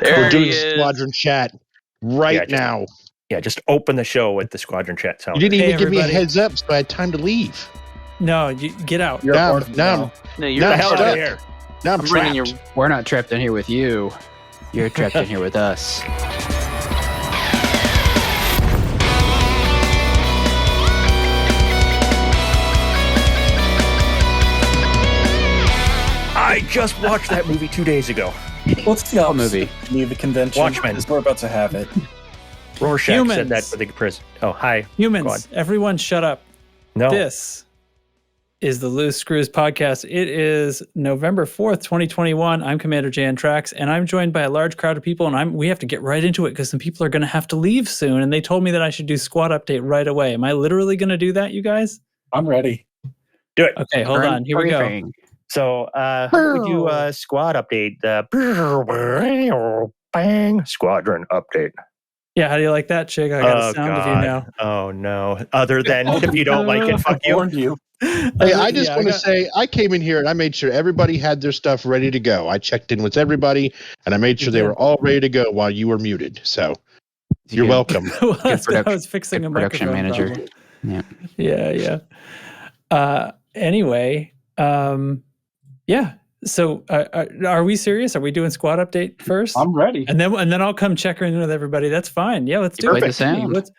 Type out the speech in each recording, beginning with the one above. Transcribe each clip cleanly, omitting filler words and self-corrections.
We're doing squadron chat right now. Yeah, just open the show with the squadron chat sound. You didn't even give me a heads up, so I had time to leave. No, you get out. You're No, you're the hell out of here. Now I'm trapped. We're not trapped in here with you. You're trapped in here with us. I just watched that movie 2 days ago. What's the movie? Leave the convention. Watchmen. We're about to have it. Rorschach said that for the prison. Oh, hi. Humans, everyone shut up. No. This is the Loose Screws podcast. It is November 4th, 2021. I'm Commander Jan Trax, and I'm joined by a large crowd of people, and we have to get right into it because some people are going to have to leave soon, and they told me that I should do squad update right away. Am I literally going to do that, you guys? I'm ready. Do it. Okay, hold on. Here we go. So, how do we do a squad update? Bang, squadron update. Yeah, how do you like that, Chig? I got a sound of you now. Oh, no. Other than if you don't like it, fuck you. Hey, I just want to say, I came in here and I made sure everybody had their stuff ready to go. I checked in with everybody, and I made sure they were all ready to go while you were muted. So, you're welcome. Well, I was fixing a production manager. Problem. Yeah. Anyway, yeah. So, are we serious? Are we doing squad update first? I'm ready. And then I'll come check in with everybody. That's fine. Yeah, let's do play it. the sound.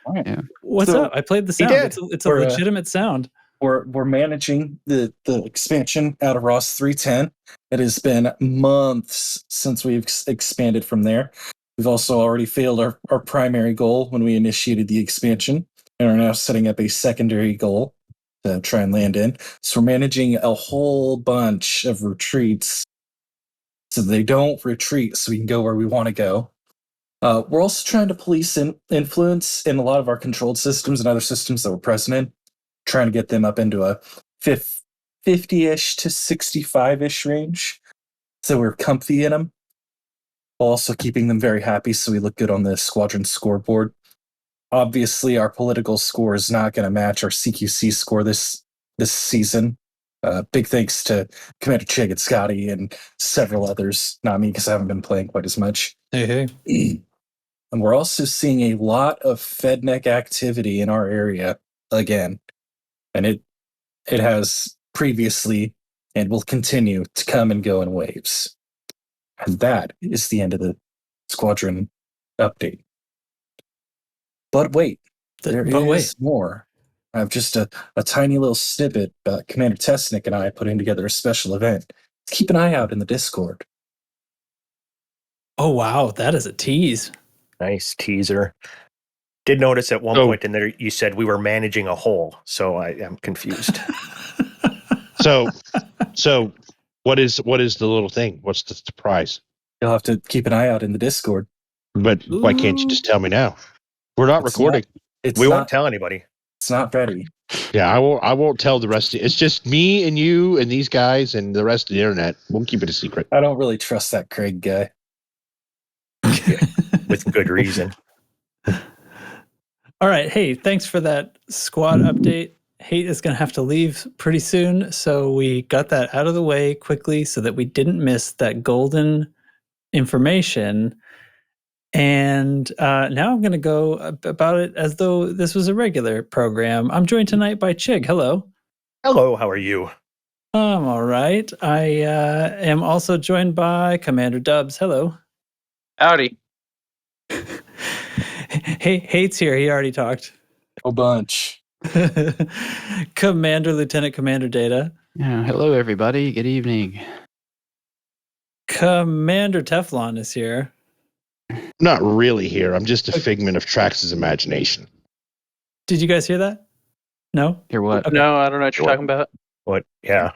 What's up? I played the sound. It's a legitimate sound. We're managing the expansion out of Ross 310. It has been months since we've expanded from there. We've also already failed our primary goal when we initiated the expansion, and are now setting up a secondary goal to try and land in. So we're managing a whole bunch of retreats so they don't retreat so we can go where we want to go. We're also trying to police influence in a lot of our controlled systems and other systems that we're present in, trying to get them up into a 50-ish to 65-ish range so we're comfy in them, while also keeping them very happy so we look good on the squadron scoreboard. Obviously, our political score is not going to match our CQC score this season. Big thanks to Commander Chig and Scotty and several others. Not me, because I haven't been playing quite as much. Hey. And we're also seeing a lot of fedneck activity in our area again. And it has previously and will continue to come and go in waves. And that is the end of the squadron update. But wait, there is more. I have just a tiny little snippet about Commander Tesnick and I putting together a special event. Keep an eye out in the Discord. Oh, wow. That is a tease. Nice teaser. Did notice at one point in there you said we were managing a whole, so I am confused. So what is the little thing? What's the surprise? You'll have to keep an eye out in the Discord. But why can't you just tell me now? We're not recording. We won't tell anybody. It's not ready. Yeah, I won't tell the rest of it. It's just me and you and these guys and the rest of the internet. We'll keep it a secret. I don't really trust that Craig guy. With good reason. All right. Hey, thanks for that squad update. Hate is going to have to leave pretty soon, so we got that out of the way quickly so that we didn't miss that golden information. And now I'm going to go about it as though this was a regular program. I'm joined tonight by Chig. Hello. Hello, how are you? I'm all right. I am also joined by Commander Dubs. Hello. Howdy. Hey, Hate's here. He already talked. A bunch. Lieutenant Commander Data. Yeah, hello, everybody. Good evening. Commander Teflon is here. Not really here. I'm just a figment of Trax's imagination. Did you guys hear that? No? Hear what? Okay. No, I don't know what you're talking about. What? Yeah.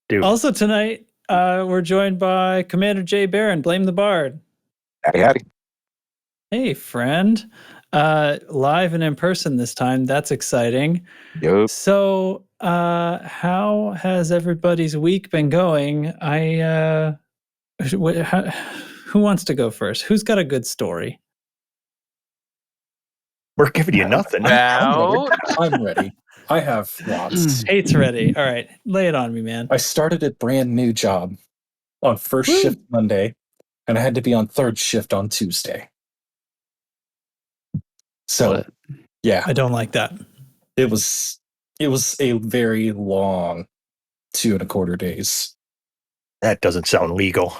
Dude. Also tonight, we're joined by Commander Jay Barron. Blame the Bard. Howdy. Hey, friend. Live and in person this time. That's exciting. Yep. So, how has everybody's week been going? Who wants to go first? Who's got a good story? We're giving you nothing. Now, I'm ready. I have lots. Hate's ready. All right. Lay it on me, man. I started a brand new job on first shift Monday. and I had to be on third shift on Tuesday. So, What? yeah, I don't like that. it was a very long 2.25 days. That doesn't sound legal.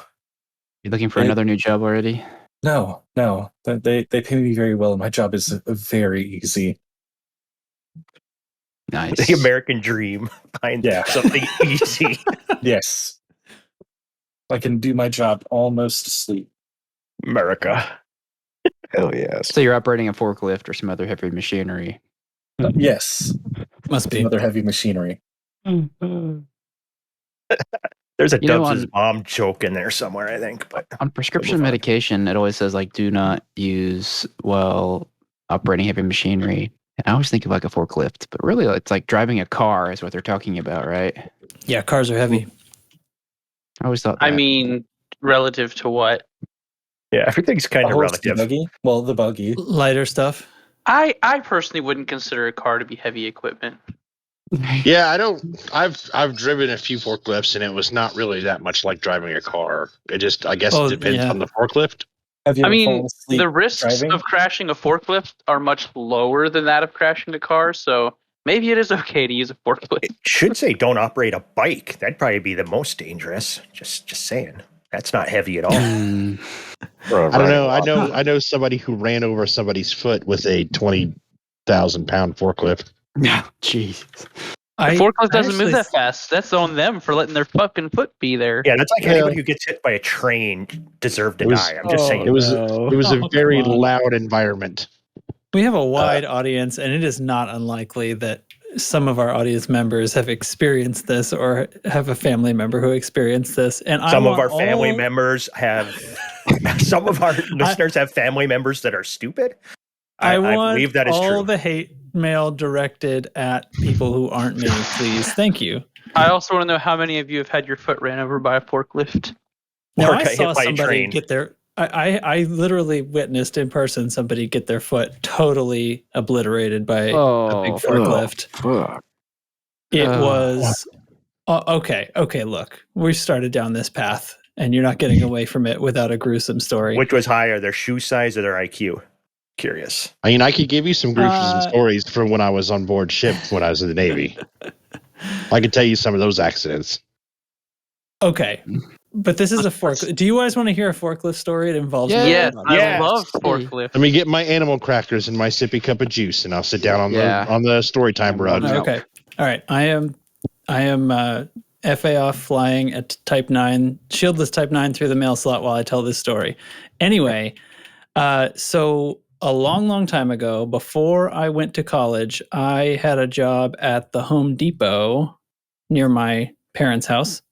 You looking for another new job already? No, they pay me very well. My job is very easy. Nice. The American dream. Find something easy. Yes, I can do my job almost asleep. America. Hell yes. So you're operating a forklift or some other heavy machinery. Yes, Must be. another heavy machinery. There's a You know, Dubs' mom joke in there somewhere, I think. But on prescription medication, it always says like, do not use while operating heavy machinery. And I always think of like a forklift, but really it's like driving a car is what they're talking about, right? Yeah, cars are heavy. I always thought that. I mean, relative to what? Yeah, everything's kind A of horse relative. buggy? Well, the buggy. Lighter stuff. I personally wouldn't consider a car to be heavy equipment. Yeah, I don't. I've driven a few forklifts, and it was not really that much like driving a car. It just, I guess, it depends on the forklift. Have you I ever fallen mean, asleep the risks driving? of crashing a forklift are much lower than that of crashing a car, so maybe it is okay to use a forklift. It should say don't operate a bike. That'd probably be the most dangerous. Just saying. That's not heavy at all. Hmm. I don't know. I know somebody who ran over somebody's foot with a 20,000-pound forklift. Yeah, jeez. The forklift doesn't move that fast. That's on them for letting their fucking foot be there. Yeah, that's like anybody who gets hit by a train deserved to die. I'm just saying. It was a very loud environment. We have a wide audience, and it is not unlikely that some of our audience members have experienced this or have a family member who experienced this. And some of our family members have, some of our listeners have family members that are stupid. I believe that is all true. the hate mail directed at people who aren't me, please. Thank you. I also want to know how many of you have had your foot ran over by a forklift. Now, Or I got saw hit by a somebody train. get their. I literally witnessed in person somebody get their foot totally obliterated by a big forklift. Fuck. It was okay. Look, we started down this path, and you're not getting away from it without a gruesome story. Which was higher, their shoe size or their IQ? Curious. I mean, I could give you some gruesome stories from when I was on board ship when I was in the Navy. I could tell you some of those accidents. Okay, but this is a forklift. Do you guys want to hear a forklift story? It involves Yes, Yes. I love forklift. Let me get my animal crackers and my sippy cup of juice, and I'll sit down on the story time rug. Okay, all right. I am FA off flying at Type 9, shieldless Type 9 through the mail slot while I tell this story. Anyway, so a long time ago, before I went to college, I had a job at the Home Depot near my parents' house.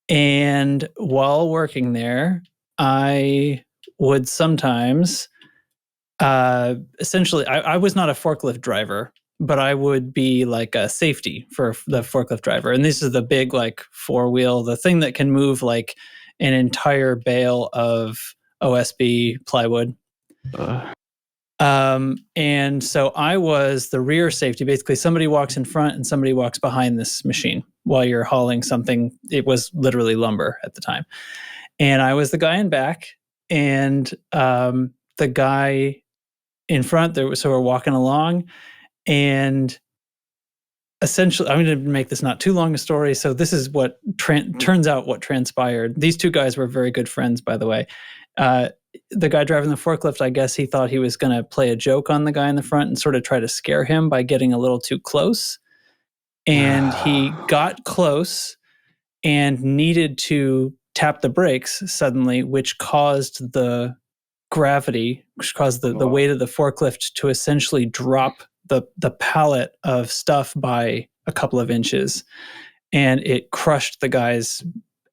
And while working there, I would sometimes, essentially, I was not a forklift driver, but I would be like a safety for the forklift driver. And this is the big, like, 4-wheel, the thing that can move like an entire bale of OSB plywood. And so I was the rear safety. Basically, somebody walks in front and somebody walks behind this machine while you're hauling something. It was literally lumber at the time. And I was the guy in back, and the guy in front, so we're walking along, and essentially, I'm going to make this not too long a story. So this is what turns out what transpired. These two guys were very good friends, by the way. The guy driving the forklift, I guess he thought he was going to play a joke on the guy in the front and sort of try to scare him by getting a little too close. And he got close and needed to tap the brakes suddenly, which caused the gravity, which caused the weight of the forklift to essentially drop the pallet of stuff by a couple of inches. And it crushed the guy's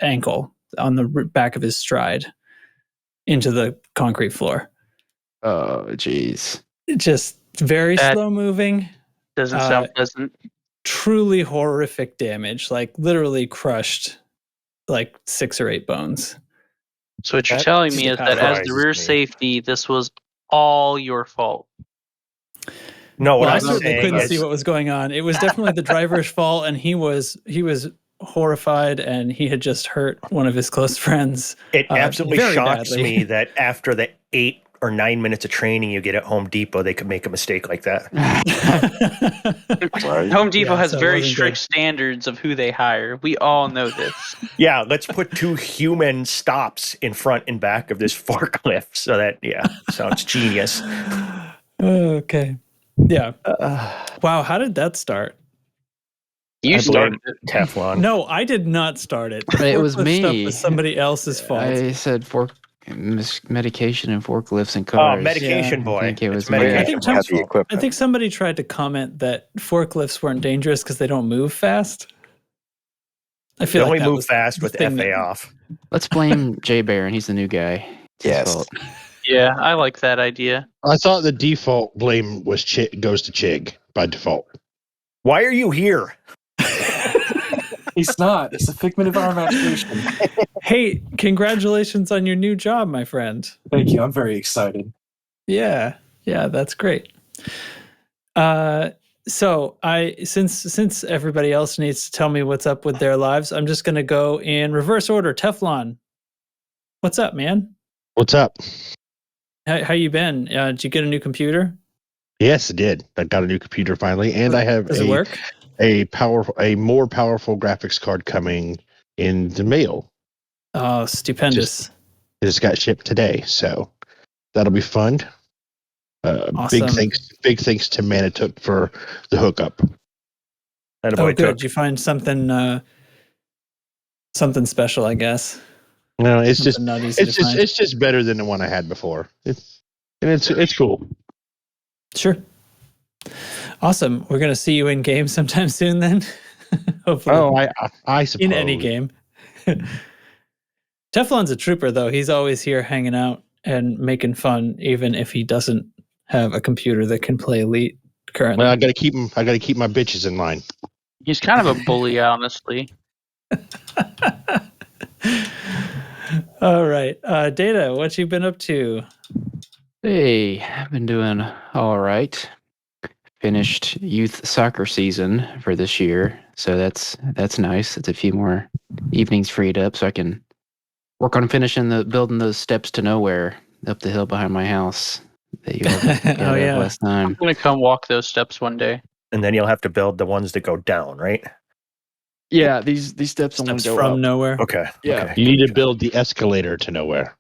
ankle on the back of his stride into the concrete floor. Oh, jeez. Just very slow moving. Doesn't sound pleasant. Truly horrific damage, like literally crushed like 6 or 8 bones. So what you're telling me is that as the rear safety, this was all your fault. No, what I I'm certainly saying couldn't is, see what was going on. It was definitely the driver's fault, and he was horrified, and he had just hurt one of his close friends. It absolutely very shocks badly. me that after the 8 or 9 minutes of training you get at Home Depot, they could make a mistake like that. Home Depot has so it very wasn't strict good. standards of who they hire. We all know this. Yeah, let's put 2 human stops in front and back of this forklift so that, sounds genius. Okay. Yeah. Wow, how did that start? You I started blame it. Teflon. No, I did not start it. It was Forklift stuff me. was somebody else's fault. I said medication and forklifts and cars. Medication Yeah. boy. I think it was It's me. medication I think boy's the fault. equipment. I think somebody tried to comment that forklifts weren't dangerous because they don't move fast. I They feel only like that move was fast the with thing FA that- off. Let's blame Jay Barron. He's the new guy. It's his Yes. fault. Yeah, I like that idea. I thought the default blame was goes to Chig by default. Why are you here? He's not. It's a figment of our imagination. Hey, congratulations on your new job, my friend. Thank you. I'm very excited. Yeah, that's great. So since everybody else needs to tell me what's up with their lives, I'm just gonna go in reverse order. Teflon, what's up, man? What's up? How you been? Did you get a new computer? Yes, it did. I got a new computer finally, and I have Does it work? a more powerful graphics card coming in the mail. Oh, stupendous! It just got shipped today, so that'll be fun. Awesome. Big thanks to Manitook for the hookup. That Oh, boy good. took. Did you find something special? I guess. No, it's Something not easy to find. it's just better than the one I had before. It's cool. Sure. Awesome. We're gonna see you in game sometime soon, then. Hopefully. Oh, I suppose in any game. Teflon's a trooper, though. He's always here hanging out and making fun, even if he doesn't have a computer that can play Elite currently. Well, I gotta keep my bitches in line. He's kind of a bully, honestly. All right. Data, what you been up to? Hey, I've been doing all right. Finished youth soccer season for this year, so that's nice. It's a few more evenings freed up, so I can work on building those steps to nowhere up the hill behind my house that you had Oh, yeah. last time. I'm gonna come walk those steps one day. And then you'll have to build the ones that go down, right? Yeah, these steps only Steps go from up. nowhere. Okay. Yeah. Okay. You need to build the escalator to nowhere.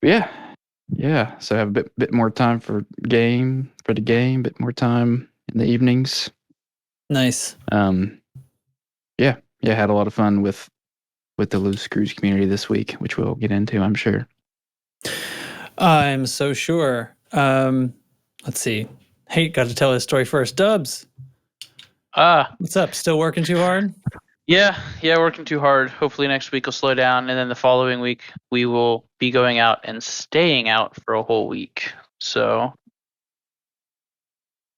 Yeah. So I have a bit more time for the game, bit more time in the evenings. Nice. Yeah, had a lot of fun with the Loose Screws community this week, which we'll get into, I'm sure. I'm so sure. Let's see. Hate got to tell his story first. Dubs, what's up? Still working too hard? Yeah, working too hard. Hopefully next week will slow down, and then the following week we will be going out and staying out for a whole week. So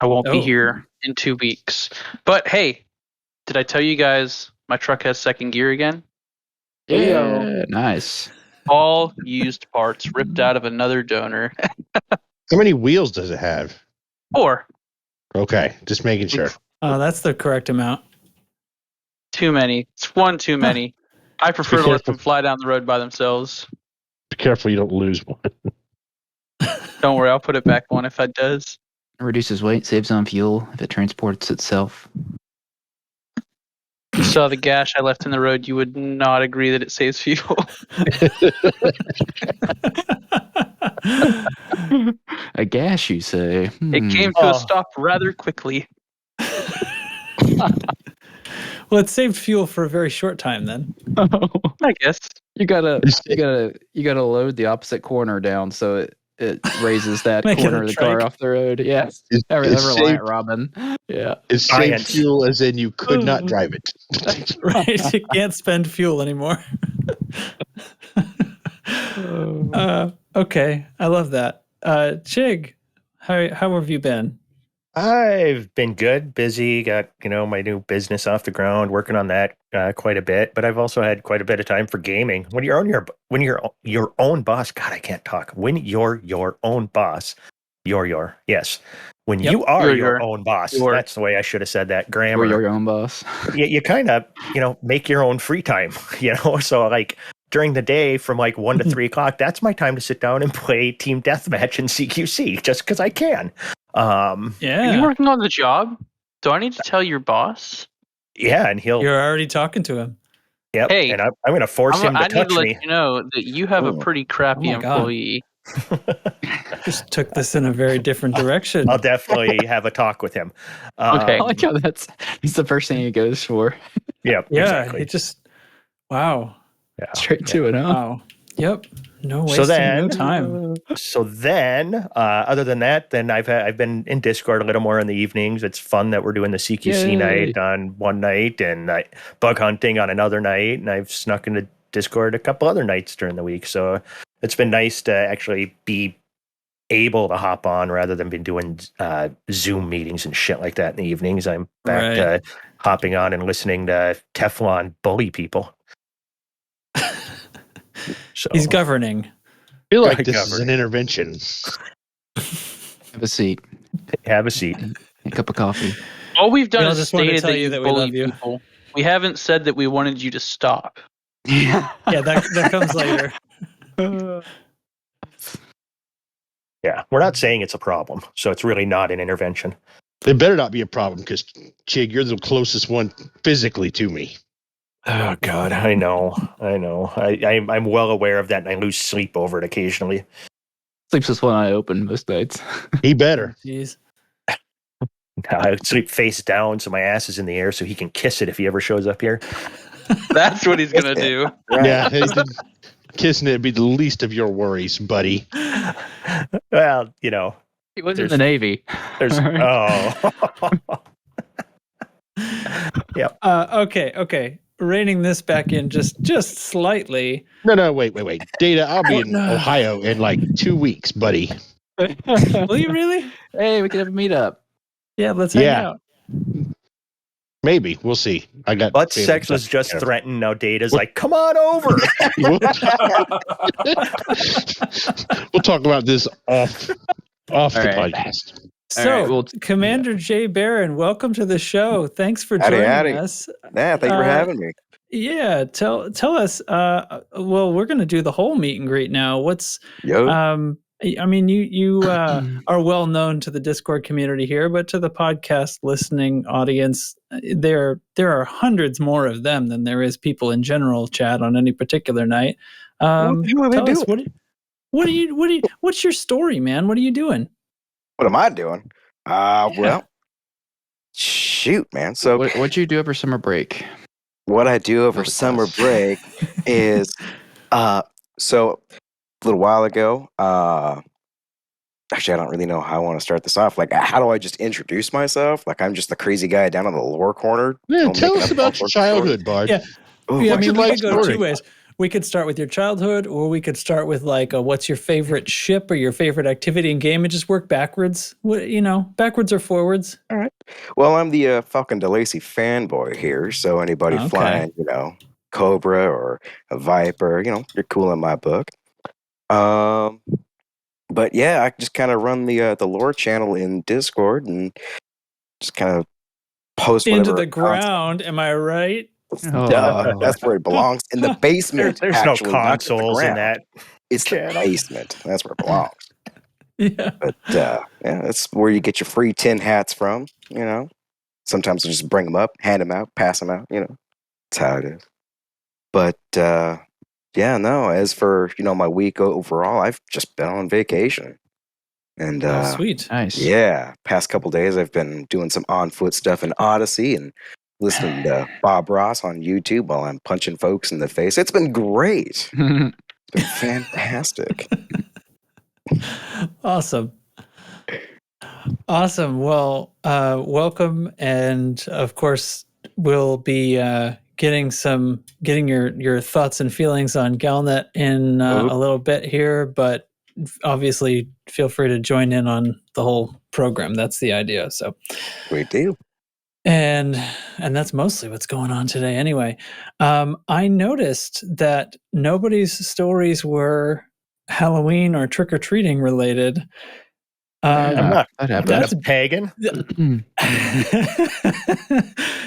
I won't be here in 2 weeks. But hey, did I tell you guys my truck has second gear again? Yeah, nice. All used parts ripped out of another donor. How many wheels does it have? 4. Okay, just making sure. Oh, that's the correct amount. Too many. It's one too many. I prefer to let them fly down the road by themselves. Be careful you don't lose one. Don't worry, I'll put it back on if it does. It reduces weight, saves on fuel if it transports itself. If you saw the gash I left in the road, you would not agree that it saves fuel. A gash, you say? It came to a stop rather quickly. Well, it saved fuel for a very short time then. I guess. You gotta load the opposite corner down so it raises that Make it corner a of the car trike. off the road. Yeah. It's Reliant Robin. Yeah. It's saved fuel as in you could not drive it. Right. You can't spend fuel anymore. Okay. I love that. Chig, how have you been? I've been good, busy, got, my new business off the ground, working on that quite a bit, but I've also had quite a bit of time for gaming. When you're your own boss, God, I can't talk. When you're your own boss, yes. when you are You're your own boss. That's the way I should have said that. Grammar. You're your own boss. You kind of, make your own free time, So like during the day from like 1 to 3 o'clock, that's my time to sit down and play Team Deathmatch and CQC just because I can. Are you working on the job? Do I need to tell your boss? Yeah, and You're already talking to him. Yep. Hey, and I'm going to force him to touch me. I need to let you know that you have a pretty crappy employee. Just took this in a very different direction. I'll definitely have a talk with him. Okay. I like how that's the first thing he goes for. Yeah, exactly. It just wow. Yeah, straight to it, huh? Wow. Yep. No wasting, no time. So then, other than that, then I've been in Discord a little more in the evenings. It's fun that we're doing the CQC night on one night and bug hunting on another night, and I've snuck into Discord a couple other nights during the week. So it's been nice to actually be able to hop on rather than been doing Zoom meetings and shit like that in the evenings. I'm back to hopping on and listening to Teflon bully people. So he's governing. I feel like this is an intervention. Have a seat. Have a seat. A cup of coffee. All we've done is just want to stated tell that you you that we bully love you. people. We haven't said that we wanted you to stop. Yeah, that comes later. Yeah, we're not saying it's a problem, so it's really not an intervention. It better not be a problem because, Chig, you're the closest one physically to me. Oh, God, I know. I'm well aware of that, and I lose sleep over it occasionally. Sleeps with one eye open most nights. He better. Jeez. I sleep face down, so my ass is in the air, so he can kiss it if he ever shows up here. That's what he's going to do. Right. Yeah, kissing it would be the least of your worries, buddy. Well, He was in the Navy. There's Yep. Okay. Reining this back in just slightly. No, wait. Data, I'll be in Ohio in like 2 weeks, buddy. Will you really? Hey, we could have a meetup. Yeah, let's hang out. Maybe. We'll see. I got But sex was just threatened. Now Data's like, come on over. We'll talk about this off the podcast. So, Commander Jay Barron, welcome to the show. Thanks for joining us. Yeah, thank you for having me. Yeah, tell us. Well, we're going to do the whole meet and greet now. I mean, you are well known to the Discord community here, but to the podcast listening audience, there are hundreds more of them than there is people in general chat on any particular night. Tell us, what's your story, man? What are you doing? What am I doing? Well, shoot, man. So what'd you do over summer break? What I do over summer break is, so a little while ago, actually, I don't really know how I want to start this off. Like, how do I just introduce myself? Like, I'm just the crazy guy down in the lore corner. Yeah, tell us about your childhood, Bard. Yeah, I mean, we could go 2 ways. We could start with your childhood, or we could start with like, what's your favorite ship or your favorite activity in game, and just work backwards. Backwards or forwards. All right. Well, I'm the Falcon DeLacy fanboy here, so anybody flying, Cobra or a Viper, you're cool in my book. But yeah, I just kind of run the lore channel in Discord and just kind of post into the ground. Am I right? That's where it belongs, in the basement. There's no consoles in that. It's the basement. That's where it belongs. Yeah. But that's where you get your free tin hats from. Sometimes I just bring them up, hand them out, pass them out. That's how it is. But as for my week overall, I've just been on vacation. And sweet, nice. Yeah, past couple days I've been doing some on foot stuff in Odyssey and listening to Bob Ross on YouTube while I'm punching folks in the face. It's been great. It's been fantastic. Awesome. Well, welcome, and of course we'll be getting your thoughts and feelings on Galnet in a little bit here, but obviously feel free to join in on the whole program. That's the idea. So we do. And that's mostly what's going on today anyway. I noticed that nobody's stories were Halloween or trick-or-treating related. I'm not That's a pagan.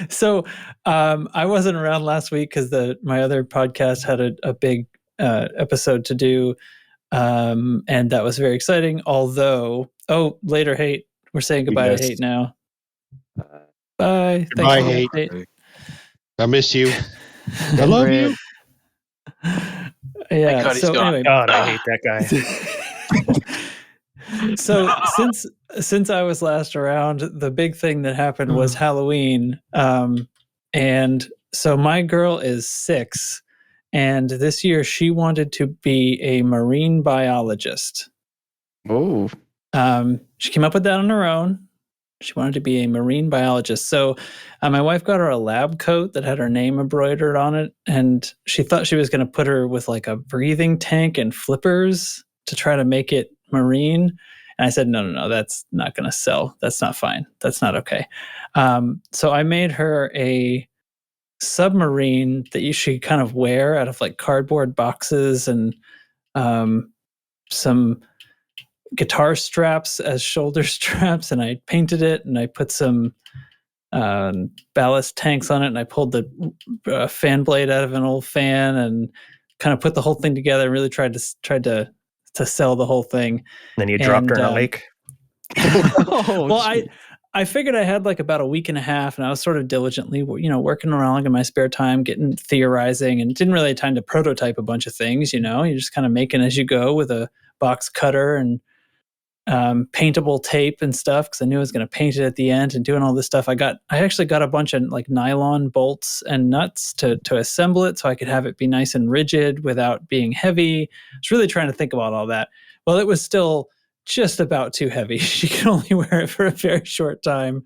So I wasn't around last week because my other podcast had a big episode to do, and that was very exciting. Although, later, Hate. We're saying goodbye to Hate now. Bye. Goodbye, Thanks for the Hate. update. I miss you. I love you. Yeah. Cody's So gone. anyway, God, I hate that guy. So since I was last around, the big thing that happened was Halloween, and so my girl is 6, and this year she wanted to be a marine biologist. Oh, She came up with that on her own. She wanted to be a marine biologist. So my wife got her a lab coat that had her name embroidered on it, and she thought she was going to put her with like a breathing tank and flippers to try to make it marine. And I said, no, that's not going to sell. That's not fine. That's not okay. So I made her a submarine that she kind of wear out of like cardboard boxes and some guitar straps as shoulder straps, and I painted it, and I put some ballast tanks on it, and I pulled the fan blade out of an old fan and kind of put the whole thing together. Really tried to sell the whole thing. Then you dropped her in a lake. Well, I figured I had like about a week and a half, and I was sort of diligently, working around in my spare time, theorizing, and didn't really have time to prototype a bunch of things. You're just kind of making as you go with a box cutter and paintable tape and stuff, because I knew I was going to paint it at the end and doing all this stuff. I actually got a bunch of like nylon bolts and nuts to assemble it so I could have it be nice and rigid without being heavy. I was really trying to think about all that. Well, it was still just about too heavy. She could only wear it for a very short time.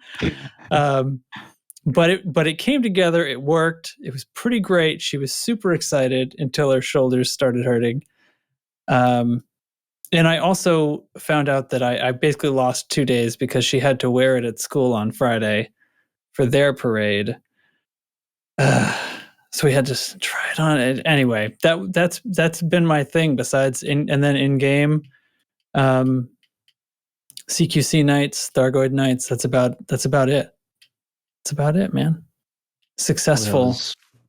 But it came together. It worked. It was pretty great. She was super excited until her shoulders started hurting. And I also found out that I basically lost 2 days because she had to wear it at school on Friday for their parade. So we had to try it on. Anyway, that's been my thing. Besides and then in game, CQC nights, Thargoid nights. That's about it. That's about it, man. Successful.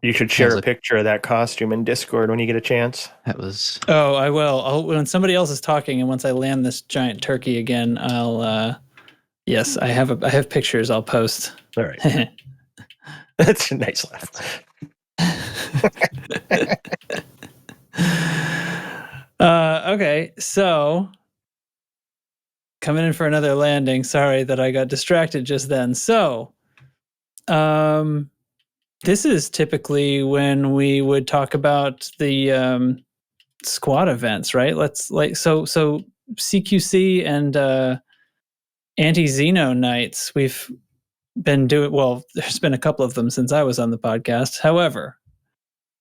You should share a picture of that costume in Discord when you get a chance. that was. Oh, I will. When somebody else is talking, and once I land this giant turkey again, I'll. Yes, I have pictures. I'll post. All right. That's a nice laugh. Okay, so coming in for another landing. Sorry that I got distracted just then. So, this is typically when we would talk about the squad events, right? So CQC and anti-Xeno nights. We've been doing well. There's been a couple of them since I was on the podcast. However,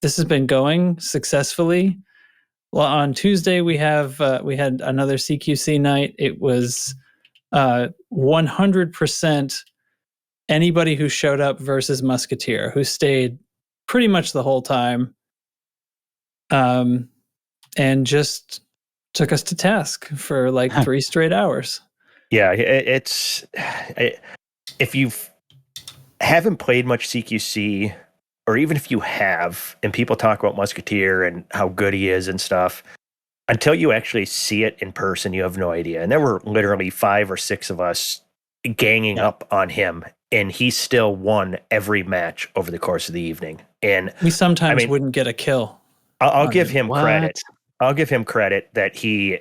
this has been going successfully. Well, on Tuesday we had another CQC night. It was 100%. Anybody who showed up versus Musketeer, who stayed pretty much the whole time, and just took us to task for like 3 straight hours. Yeah, if you haven't played much CQC, or even if you have, and people talk about Musketeer and how good he is and stuff, until you actually see it in person, you have no idea. And there were literally 5 or 6 of us ganging up on him, and he still won every match over the course of the evening. And we sometimes wouldn't get a kill. I'll give him credit. I'll give him credit that he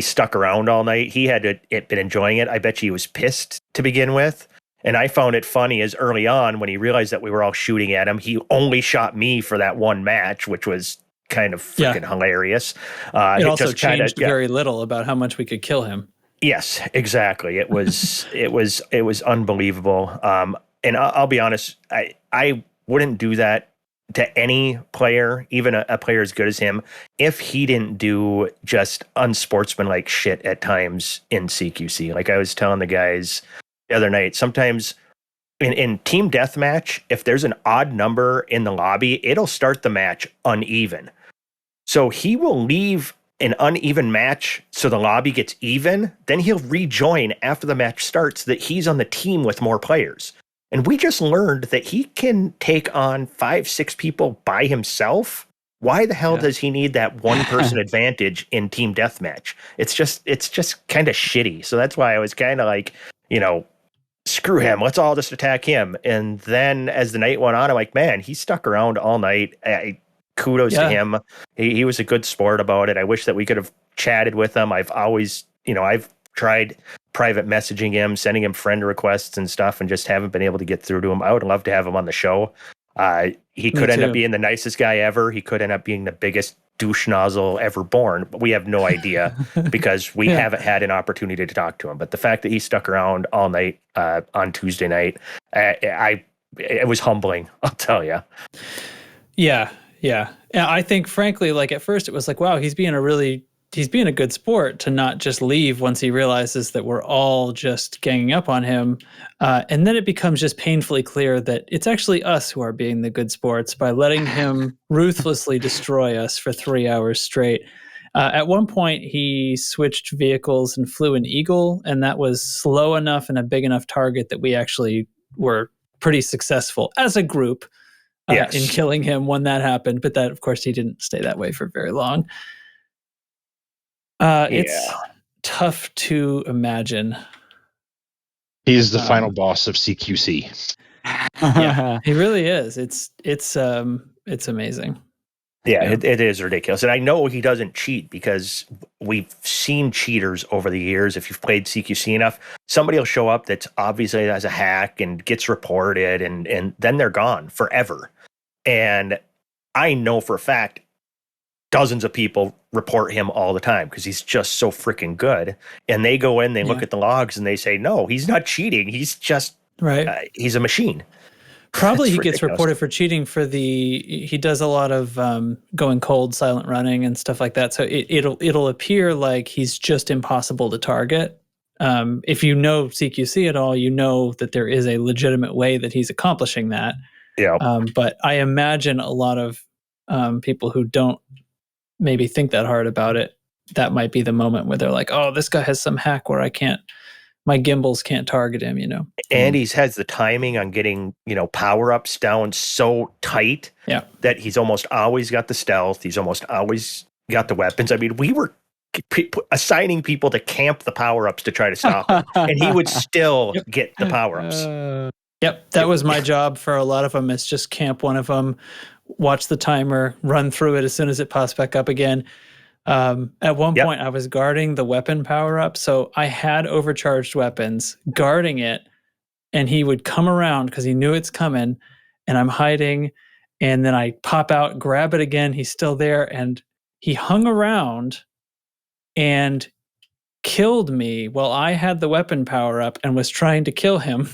stuck around all night. He had been enjoying it. I bet you he was pissed to begin with. And I found it funny as early on when he realized that we were all shooting at him, he only shot me for that one match, which was kind of freaking hilarious. It also changed very little about how much we could kill him. Yes, exactly. It was it was unbelievable. And I'll be honest, I wouldn't do that to any player, even a player as good as him, if he didn't do just unsportsmanlike shit at times in CQC. Like I was telling the guys the other night, sometimes in team deathmatch, if there's an odd number in the lobby, it'll start the match uneven. So he will leave an uneven match so the lobby gets even, then he'll rejoin after the match starts that he's on the team with more players. And we just learned that he can take on 5-6 people by himself. Why the hell does he need that one person advantage in team deathmatch? It's just kind of shitty. So that's why I was kind of like, screw him. Let's all just attack him. And then as the night went on, I'm like, man, he stuck around all night. Kudos to him. He was a good sport about it. I wish that we could have chatted with him. I've always, I've tried private messaging him, sending him friend requests and stuff, and just haven't been able to get through to him. I would love to have him on the show. He could end up being the nicest guy ever. He could end up being the biggest douche nozzle ever born, but we have no idea because we haven't had an opportunity to talk to him. But the fact that he stuck around all night on Tuesday night, it was humbling, I'll tell you. Yeah. I think, frankly, like at first it was like, wow, he's being a good sport to not just leave once he realizes that we're all just ganging up on him. And then it becomes just painfully clear that it's actually us who are being the good sports by letting him ruthlessly destroy us for 3 hours straight. At one point, he switched vehicles and flew an Eagle, and that was slow enough and a big enough target that we actually were pretty successful as a group in killing him when that happened. But that, of course, he didn't stay that way for very long. It's tough to imagine. He's the final boss of CQC. Yeah, he really is. It's amazing. Yeah, it is ridiculous. And I know he doesn't cheat because we've seen cheaters over the years. If you've played CQC enough, somebody will show up that's obviously has a hack and gets reported, and then they're gone forever. And I know for a fact dozens of people report him all the time because he's just so freaking good. And they go in, they look at the logs, and they say, no, he's not cheating. He's just, he's a machine. Probably he gets reported for cheating he does a lot of going cold, silent running and stuff like that. So it'll appear like he's just impossible to target. If you know CQC at all, you know that there is a legitimate way that he's accomplishing that. Yeah. But I imagine a lot of people who don't maybe think that hard about it, that might be the moment where they're like, oh, this guy has some hack where my gimbals can't target him, And he has the timing on getting, power-ups down so tight that he's almost always got the stealth. He's almost always got the weapons. I mean, we were assigning people to camp the power-ups to try to stop him, and he would still get the power-ups. Yep, that was my job for a lot of them. It's just camp one of them, watch the timer, run through it as soon as it pops back up again. At one point, I was guarding the weapon power-up, so I had overcharged weapons, guarding it, and he would come around because he knew it's coming, and I'm hiding, and then I pop out, grab it again, he's still there, and he hung around and killed me while I had the weapon power-up and was trying to kill him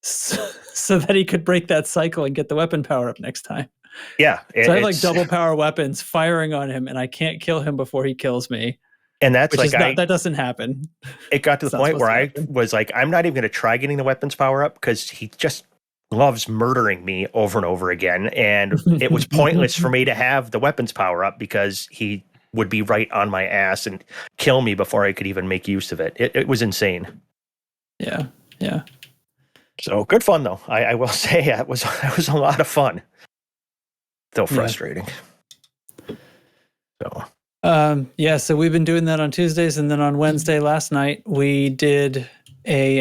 so that he could break that cycle and get the weapon power-up next time. Yeah. So I have like double power weapons firing on him, and I can't kill him before he kills me. And that's that doesn't happen. It got to the point where I was like, I'm not even going to try getting the weapons power up because he just loves murdering me over and over again. And it was pointless for me to have the weapons power up because he would be right on my ass and kill me before I could even make use of it. It was insane. Yeah. So good fun though. I will say it was a lot of fun. Still frustrating. So so we've been doing that on Tuesdays, and then on Wednesday last night we did a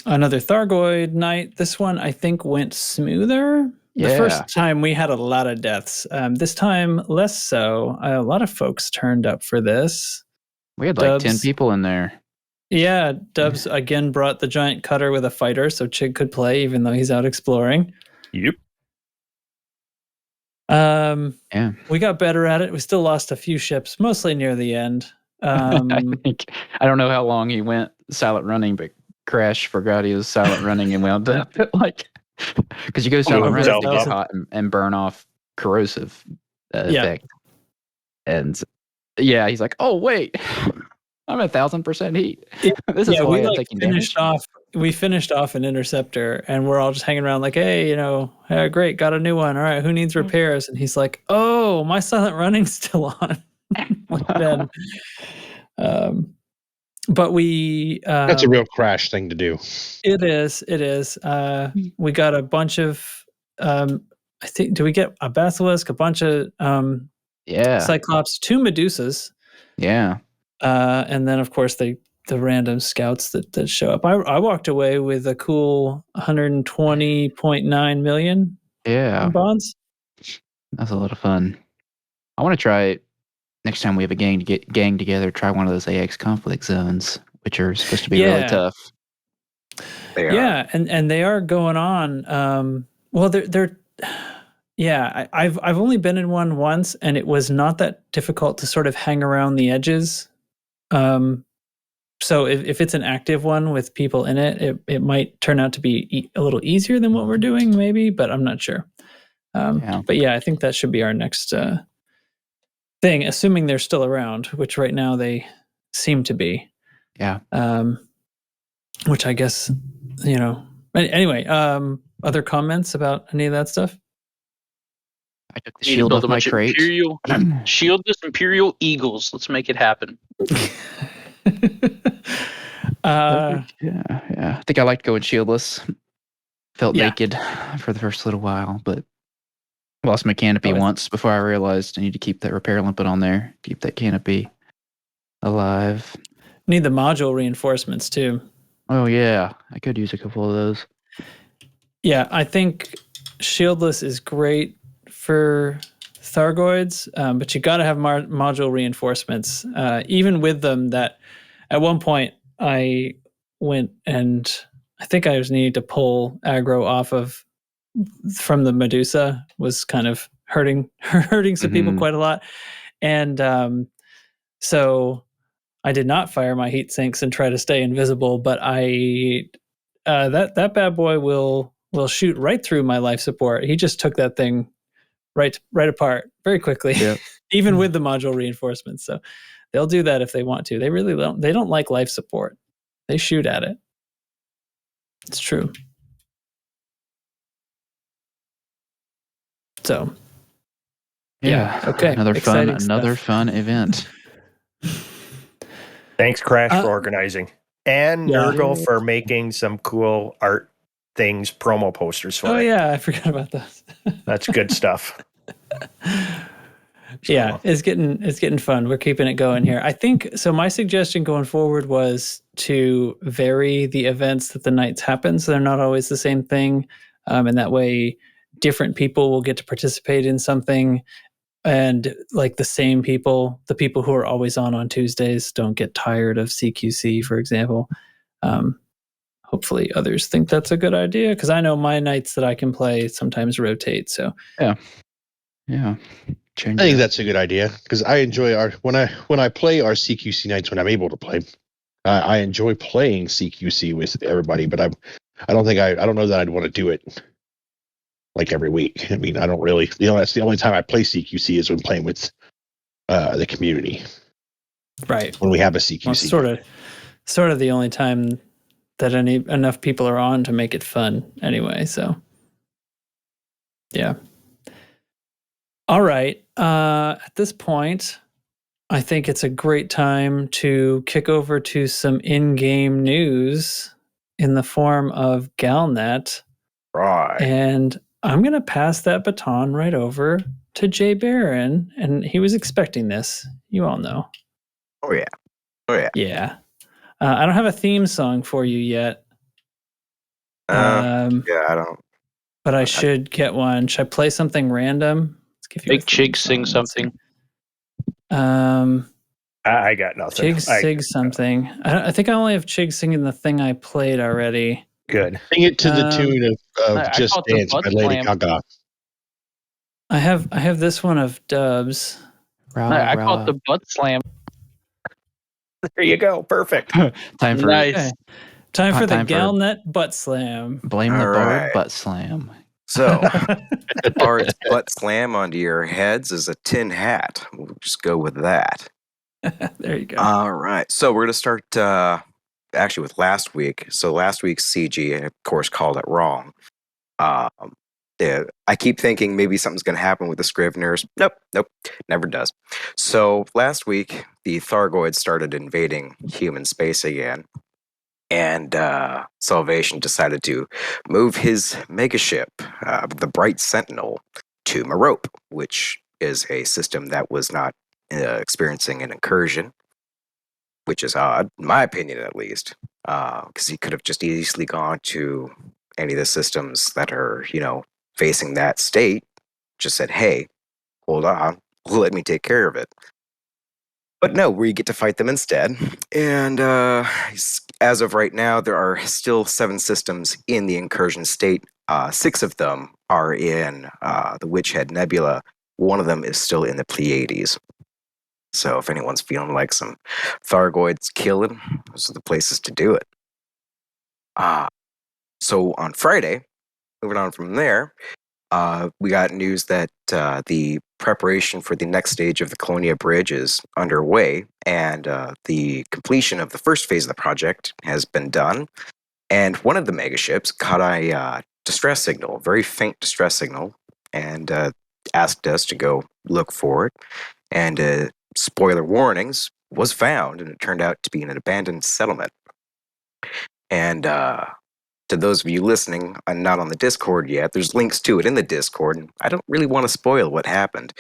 another Thargoid night. This one I think went smoother. The first time we had a lot of deaths. This time less so. A lot of folks turned up for this. We had like 10 people in there. Yeah, Dubs again brought the giant cutter with a fighter, so Chig could play even though he's out exploring. Yep. We got better at it. We still lost a few ships, mostly near the end. I don't know how long he went silent running, but Crash forgot he was silent running and wound up because you go silent running to get hot and burn off corrosive effect. And he's like, oh wait, I'm at 1,000% heat. This is why I'm taking damage. We finished off an interceptor, and we're all just hanging around like, hey, great, got a new one. All right, who needs repairs? And he's like, oh, my silent running's still on. then. But we that's a real crash thing to do. It is. We got a bunch of I think, do we get a basilisk, a bunch of Cyclops, 2 Medusas. Yeah. And then of course the random scouts that show up. I walked away with a cool 120.9 million in bonds. That's a lot of fun. I want to try it next time we have a gang together, try one of those AX conflict zones, which are supposed to be really tough. And they are going on. Well, they're I've only been in one once, and it was not that difficult to sort of hang around the edges. So if it's an active one with people in it, it might turn out to be a little easier than what we're doing, maybe, but I'm not sure. But yeah, I think that should be our next thing, assuming they're still around, which right now they seem to be. Yeah. Which I guess, anyway, other comments about any of that stuff? I took the shield off my crate. Shieldless Imperial Eagles. Let's make it happen. I think I liked going shieldless. Felt naked for the first little while, but lost my canopy once before I realized I need to keep that repair limpet on there, keep that canopy alive. Need the module reinforcements too. Oh yeah, I could use a couple of those. Yeah, I think shieldless is great for Thargoids, but you got to have module reinforcements. Even with them, that at one point I went and I think I was needing to pull aggro from the Medusa, was kind of hurting some people quite a lot, and so I did not fire my heat sinks and try to stay invisible, but that bad boy will shoot right through my life support. He just took that thing right apart very quickly, even with the module reinforcements. So they'll do that if they want to. They really don't. They don't like life support. They shoot at it. It's true. So okay. Another fun event. Thanks, Crash, for organizing, and Nurgle for making some cool art things, promo posters for it. Oh yeah, I forgot about that. That's good stuff. Yeah, it's getting fun. We're keeping it going here. I think so. My suggestion going forward was to vary the events that the nights happen, so they're not always the same thing, and that way, different people will get to participate in something. And like the same people, the people who are always on Tuesdays don't get tired of CQC, for example. Hopefully others think that's a good idea, because I know my nights that I can play sometimes rotate. So I think that's a good idea, because I enjoy when I play our CQC nights when I'm able to play. I enjoy playing CQC with everybody, but I don't know that I'd want to do it like every week. I mean, I don't really. That's the only time I play CQC is when playing with the community. Right. When we have a CQC. Well, sort of the only time that enough people are on to make it fun anyway. So, yeah. All right. At this point, I think it's a great time to kick over to some in-game news in the form of Galnet. Right. And I'm going to pass that baton right over to Jay Barron. And he was expecting this. You all know. Oh, yeah. Yeah. I don't have a theme song for you yet. I don't. But I should get one. Should I play something random? Let's give you Make Chig sing something. I got nothing. Chig sing something. I think I only have Chig singing the thing I played already. Good. Sing it to the tune of Just Dance by Lady Gaga. I have this one of Dubs. I call it the butt slam. There you go. Perfect. Time for nice. Time for the Galnet butt slam. Blame the Bard butt slam. So, Bard's butt slam onto your heads is a tin hat. We'll just go with that. There you go. All right. So we're going to start actually with last week. So last week's CG, of course, called it wrong. Yeah, I keep thinking maybe something's going to happen with the Scriveners. Nope, never does. So last week, the Thargoids started invading human space again, and Salvation decided to move his megaship, the Bright Sentinel, to Merope, which is a system that was not experiencing an incursion, which is odd, in my opinion at least, because he could have just easily gone to any of the systems that are, facing that state, just said, hey, hold on, let me take care of it. But no, we get to fight them instead. And as of right now, there are still 7 systems in the incursion state. 6 of them are in the Witchhead Nebula. One of them is still in the Pleiades. So if anyone's feeling like some Thargoids killing, those are the places to do it. So on Friday, moving on from there, we got news that the preparation for the next stage of the Colonia Bridge is underway, and the completion of the first phase of the project has been done. And one of the megaships caught a distress signal, a very faint distress signal, and asked us to go look for it. And spoiler warnings, was found, and it turned out to be an abandoned settlement. And to those of you listening and not on the Discord yet, there's links to it in the Discord. And I don't really want to spoil what happened.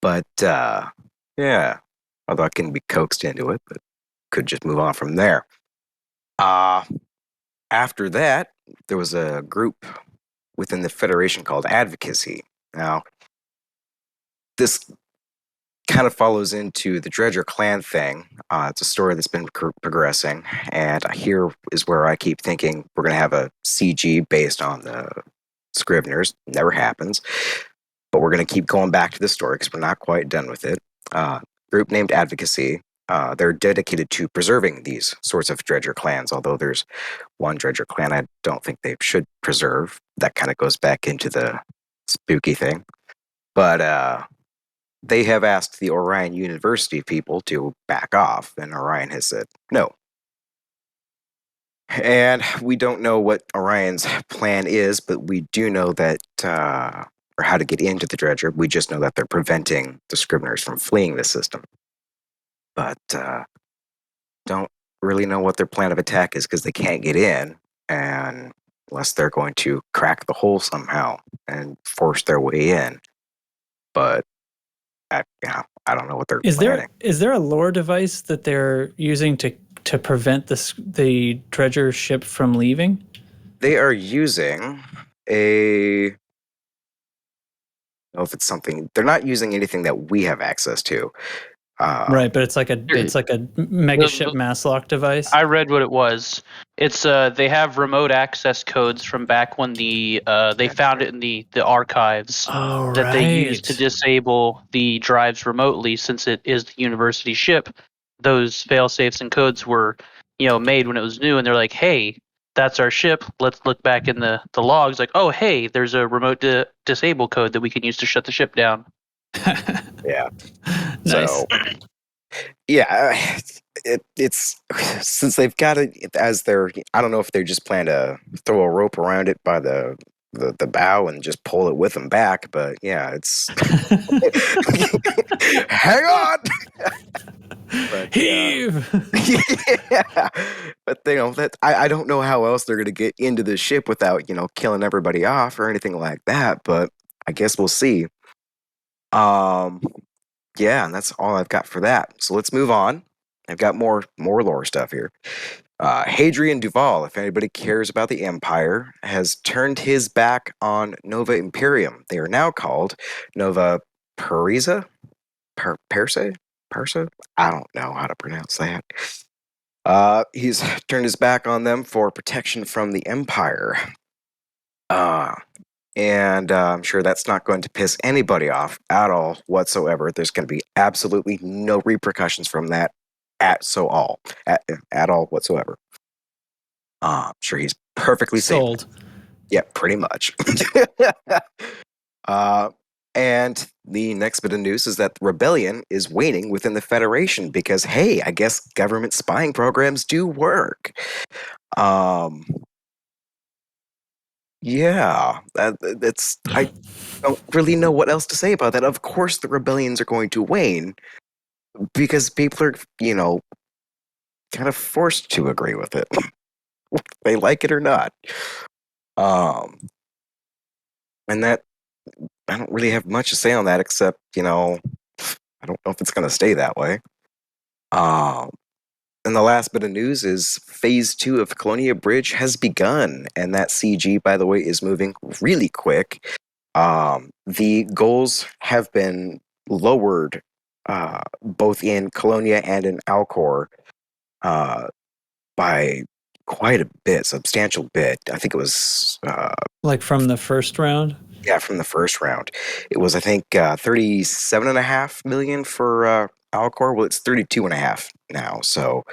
But, yeah, although I can be coaxed into it, but could just move on from there. After that, there was a group within the Federation called Advocacy. Now, this kind of follows into the Dredger clan thing. It's a story that's been progressing, and here is where I keep thinking we're going to have a CG based on the Scriveners. Never happens, but we're going to keep going back to the story because we're not quite done with it. Group named Advocacy. They're dedicated to preserving these sorts of Dredger clans, although there's one Dredger clan I don't think they should preserve. That kind of goes back into the spooky thing. But they have asked the Orion University people to back off, and Orion has said no. And we don't know what Orion's plan is, but we do know that, or how to get into the Dredger, we just know that they're preventing the Scriveners from fleeing the system. But don't really know what their plan of attack is because they can't get in, and unless they're going to crack the hole somehow and force their way in. But I don't know what they're planning. Is there a lore device that they're using to prevent the Dredger ship from leaving? They are using a... I don't know if it's something... They're not using anything that we have access to. Right, but it's like a megaship mass lock device. I read what it was. It's they have remote access codes from back when they found it in the archives that they used to disable the drives remotely. Since it is the university ship, those failsafes and codes were made when it was new, and they're like, hey, that's our ship. Let's look back in the logs. Like, oh, hey, there's a remote disable code that we can use to shut the ship down. Yeah. Nice. So, yeah, it's since they've got it as their. I don't know if they just plan to throw a rope around it by the bow and just pull it with them back, but yeah, it's hang on. But, heave. Yeah, but that I don't know how else they're gonna get into the ship without killing everybody off or anything like that. But I guess we'll see. Yeah, and that's all I've got for that. So let's move on. I've got more lore stuff here. Hadrian Duval, if anybody cares about the Empire, has turned his back on Nova Imperium. They are now called Nova Persa? Persa? I don't know how to pronounce that. He's turned his back on them for protection from the Empire. And I'm sure that's not going to piss anybody off at all whatsoever. There's going to be absolutely no repercussions from that at all whatsoever. I'm sure he's perfectly sold. Safe. Yeah, pretty much. And the next bit of news is that rebellion is waning within the Federation because, hey, I guess government spying programs do work. Yeah, that's I don't really know what else to say about that. Of course, the rebellions are going to wane because people are, kind of forced to agree with it. They like it or not. Um, and that I don't really have much to say on that except, I don't know if it's going to stay that way. Um, and the last bit of news is Phase 2 of Colonia Bridge has begun, and that CG, by the way, is moving really quick. The goals have been lowered both in Colonia and in Alcor by quite a bit, substantial bit. I think it was Like from the first round? yeah, from the first round. It was, I think, 37.5 million for Alcor. Well, it's 32.5 now. So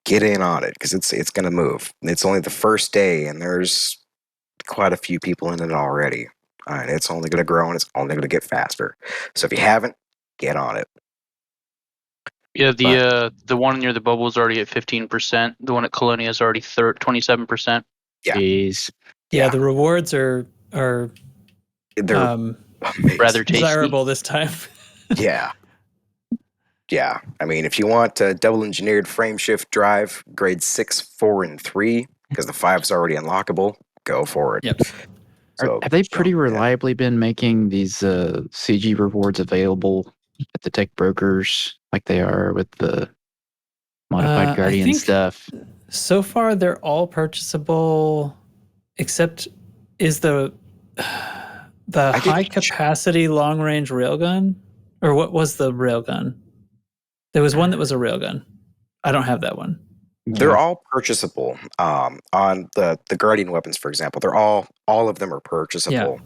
get in on it because it's going to move. It's only the first day, and there's quite a few people in it already. And it's only going to grow, and it's only going to get faster. So if you haven't, get on it. Yeah, the one near the bubble is already at 15%. The one at Colonia is already 27%. Yeah. Jeez. Yeah, Yeah. the rewards are They're Rather tasty. desirable this time. Yeah. Yeah. I mean, if you want a double engineered frame shift drive, grade 6, 4, and 3, because the 5's already unlockable, go for it. Yep. So Have they pretty jump in. reliably been making these CG rewards available at the tech brokers like they are with the modified I Guardian think stuff? so far they're all purchasable, except is the I high didn't check. capacity long range railgun, or what was the railgun? There was one that was a railgun. I don't have that one. They're all purchasable. On the Guardian weapons, for example, all of them are purchasable.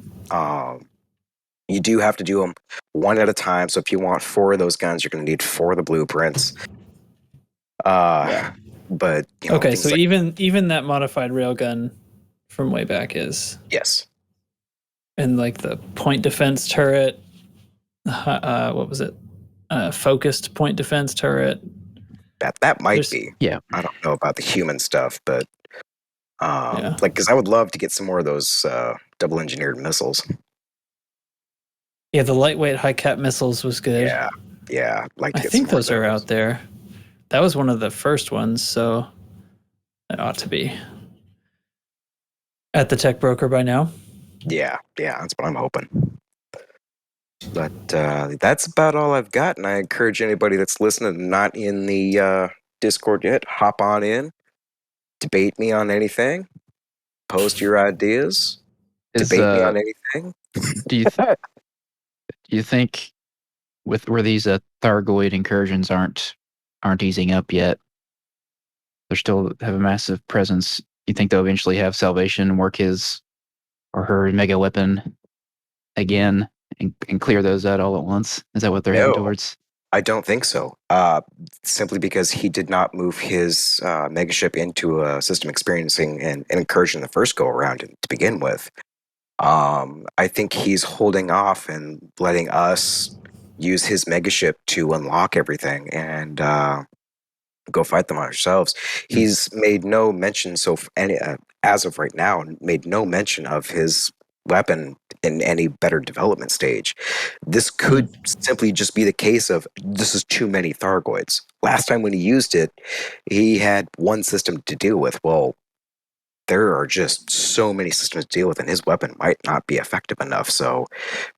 You do have to do them one at a time. So if you want 4 of those guns, you're going to need 4 of the blueprints. But Okay, things so like, even that modified railgun from way back is, yes, and like the point defense turret. What was it? Focused point defense turret. that might There's- be. Yeah. I don't know about the human stuff, but Yeah. like, because I would love to get some more of those double engineered missiles. Yeah, the lightweight high cap missiles was good. Yeah. I'd like to I get think some more those are out there. That was one of the first ones, so it ought to be at the tech broker by now. Yeah, that's what I'm hoping. But that's about all I've got, and I encourage anybody that's listening and not in the Discord yet, hop on in, debate me on anything, post your ideas, debate me on anything. Do you think where these Thargoid incursions aren't easing up yet, they still have a massive presence? You think they'll eventually have Salvation work his or her mega weapon again and clear those out all at once? Is that what they're heading No. towards? I don't think so. Simply because he did not move his megaship into a system experiencing an incursion the first go around to begin with. I think he's holding off and letting us use his megaship to unlock everything and go fight them ourselves. He's made no mention as of right now, made no mention of his weapon in any better development stage. This could simply just be the case of this is too many Thargoids. Last time when he used it, he had one system to deal with. Well, there are just so many systems to deal with, and his weapon might not be effective enough. So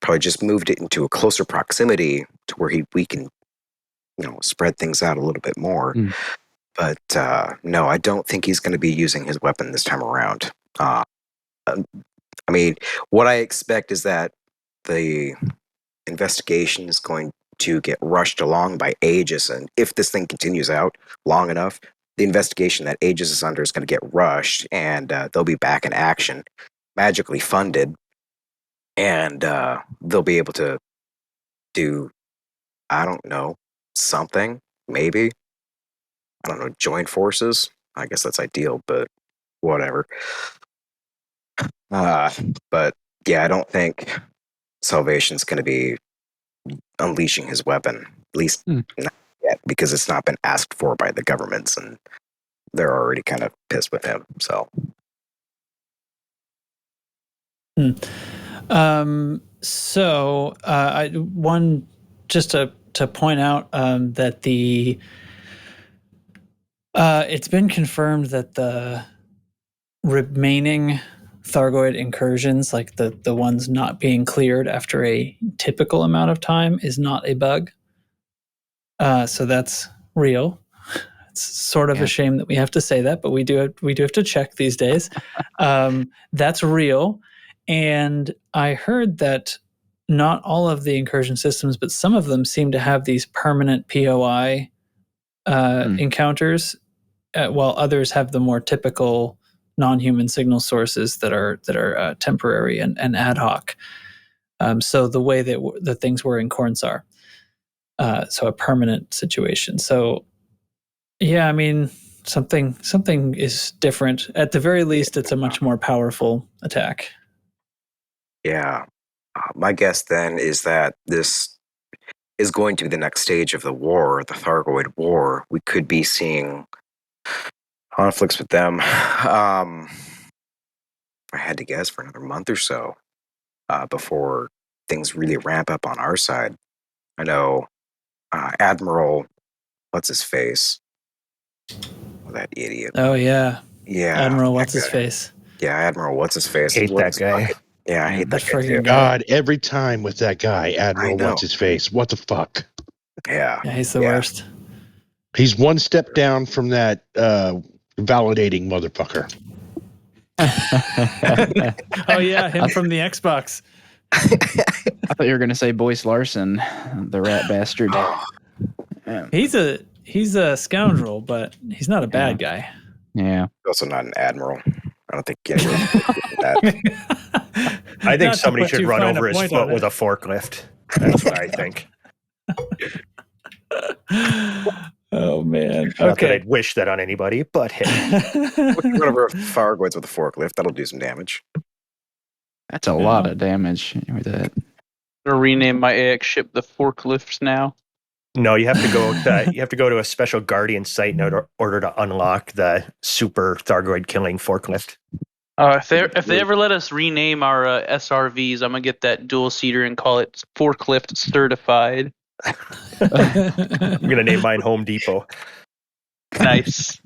probably just moved it into a closer proximity to where we can, spread things out a little bit more. But no, I don't think he's going to be using his weapon this time around. I mean, what I expect is that the investigation is going to get rushed along by Aegis, and if this thing continues out long enough, the investigation that Aegis is under is going to get rushed, and they'll be back in action, magically funded, and they'll be able to do, I don't know, something, maybe. I don't know, join forces. I guess that's ideal, but whatever. But yeah, I don't think Salvation's going to be unleashing his weapon, at least not yet, because it's not been asked for by the governments, and they're already kind of pissed with him. So So just to point out that it's been confirmed that the remaining Thargoid incursions, like the ones not being cleared after a typical amount of time, is not a bug. So that's real. It's sort of a shame that we have to say that, but we do have to check these days. That's real. And I heard that not all of the incursion systems, but some of them seem to have these permanent POI encounters, while others have the more typical non-human signal sources that are temporary and ad hoc. So the way that the things were in Cornsar, so a permanent situation. So yeah, I mean, something is different. At the very least, it's a much more powerful attack. Yeah. My guess then is that this is going to be the next stage of the war, the Thargoid War. We could be seeing conflicts with them. I had to guess for another month or so before things really ramp up on our side. I know Admiral, what's his face? Oh, that idiot. Oh yeah. Yeah. Admiral what's his face? Yeah, Admiral what's his face. Hate that guy. Yeah, I hate that guy too. God, every time with that guy, Admiral what's his face? What the fuck? Yeah. Yeah, he's the worst. He's one step down from that validating motherfucker. Oh yeah, him from the Xbox. I thought you were going to say Boyce Larson, the rat bastard. He's a scoundrel, but he's not a bad guy. Yeah. He's also not an admiral. I don't think anyone that. I think somebody should run over his foot with a forklift. That's what I think. Oh man. Not that I'd wish that on anybody, but hey. Run over Thargoids with a forklift. That'll do some damage. That's a lot of damage with that. I'm gonna rename my AX ship the Forklifts now. No, you have to go to a special Guardian site in order to unlock the super Thargoid killing forklift. If they ever let us rename our SRVs, I'm gonna get that dual seater and call it Forklift Certified. I'm gonna name mine Home Depot. Nice.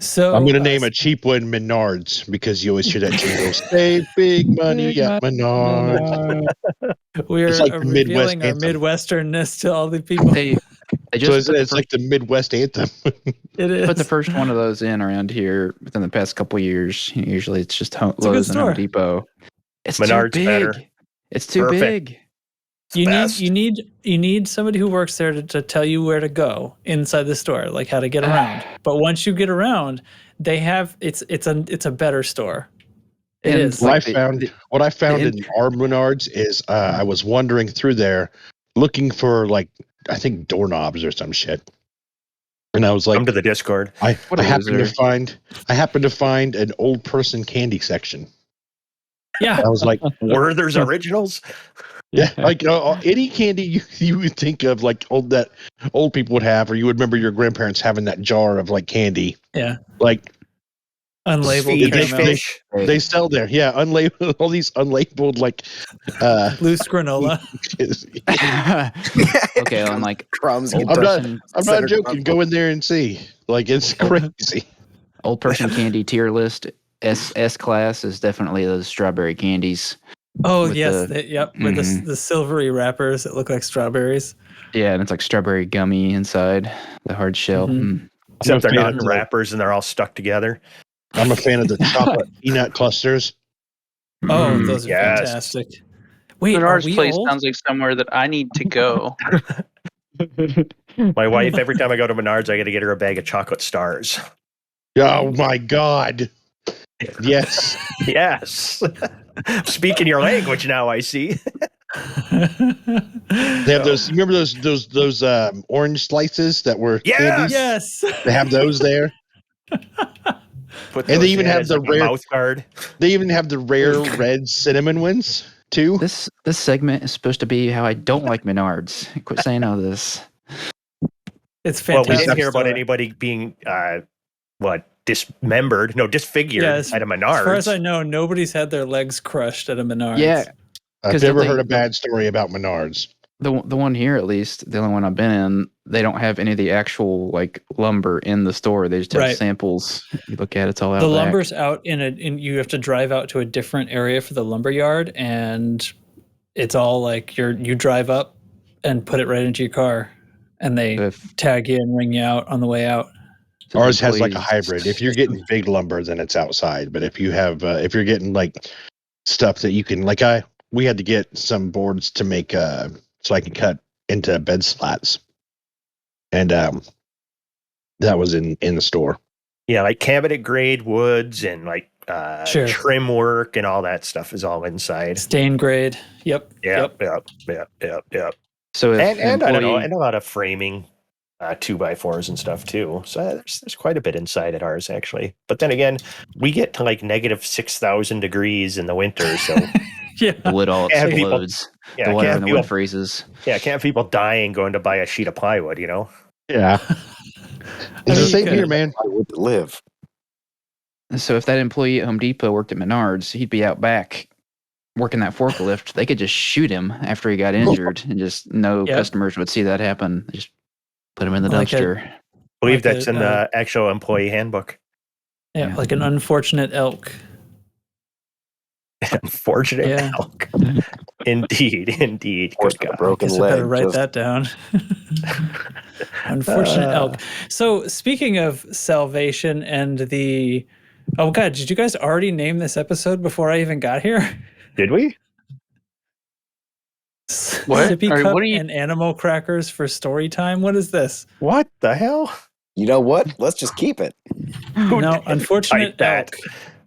So I'm gonna name a cheap one Menards because you always hear that jingle. Save big money at Menards. We're like the Midwest revealing our anthem. Midwesternness to all the people. They just So it's like the Midwest anthem. It is. put the first one of those in around here within the past couple of years. Usually it's just Lowe's and Home Depot. It's Menards too big. better. It's too big. You need somebody who works there to tell you where to go inside the store, like how to get around. But once you get around, they have it's a better store. It And is. What like I found in our Menards is I was wandering through there looking for I think doorknobs or some shit. And I was like, come to the Discord. I happened to find an old person candy section. Yeah. I was like, Werther's Originals? yeah, like any candy you would think of, like that old people would have, or you would remember your grandparents having that jar of like candy. Yeah. Like unlabeled caramels. They sell there. Yeah, unlabeled, all these unlabeled loose granola. Okay, I'm like crumbs. I'm not joking. Go in there and see. Like it's crazy. Old person candy tier list. S class is definitely those strawberry candies. Oh with yes, with the silvery wrappers that look like strawberries. Yeah, and it's like strawberry gummy inside the hard shell. Except they're not in wrappers and they're all stuck together. I'm a fan of the chocolate peanut clusters. Oh, those are fantastic. Wait, Menards place sounds like somewhere that I need to go. My wife, every time I go to Menards, I got to get her a bag of chocolate stars. Oh my God. Yes. Yes. Speaking your language now, I see. They have those. Remember those orange slices that were candies? Yes. They have those there. And they even have the rare mouth guard. They even have the rare red cinnamon ones too. This segment is supposed to be how I don't like Menards. Quit saying all this. It's fantastic. Well, we didn't hear about anybody being dismembered, disfigured at a Menards. As far as I know, nobody's had their legs crushed at a Menards. Yeah, I've never heard a bad story about Menards. The one here, at least, the only one I've been in, they don't have any of the actual like lumber in the store. They just have samples. You look at it, it's all out. The lumber's out in you have to drive out to a different area for the lumber yard, and it's all like you drive up and put it right into your car, and they tag you and ring you out on the way out. Ours has like a hybrid. If you're getting big lumber, then it's outside. But if you have, if you're getting like stuff that you can, like we had to get some boards to make so I can cut into bed slats, and that was in the store. Yeah, like cabinet grade woods and like trim work and all that stuff is all inside. Stain grade. Yep. So and I don't know, and a lot of framing 2x4s and stuff too. So there's quite a bit inside at ours actually. But then again, we get to like negative 6,000 degrees in the winter, so the wood all explodes. The water in the wood freezes. Yeah, can't have people dying going to buy a sheet of plywood, Yeah. It's the same here, man. I would live. So if that employee at Home Depot worked at Menards, he'd be out back working that forklift. They could just shoot him after he got injured, and just no customers would see that happen. Just put him in the dumpster. I believe that's in the actual employee handbook. Yeah, like an unfortunate elk. Unfortunate elk. Indeed. Good God. Broken leg. I better write that down. Unfortunate elk. So speaking of salvation and the... Oh, God, did you guys already name this episode before I even got here? Did we? What? Sippy Cup and animal crackers for story time? What is this? What the hell? You know what? Let's just keep it. No, unfortunate elk.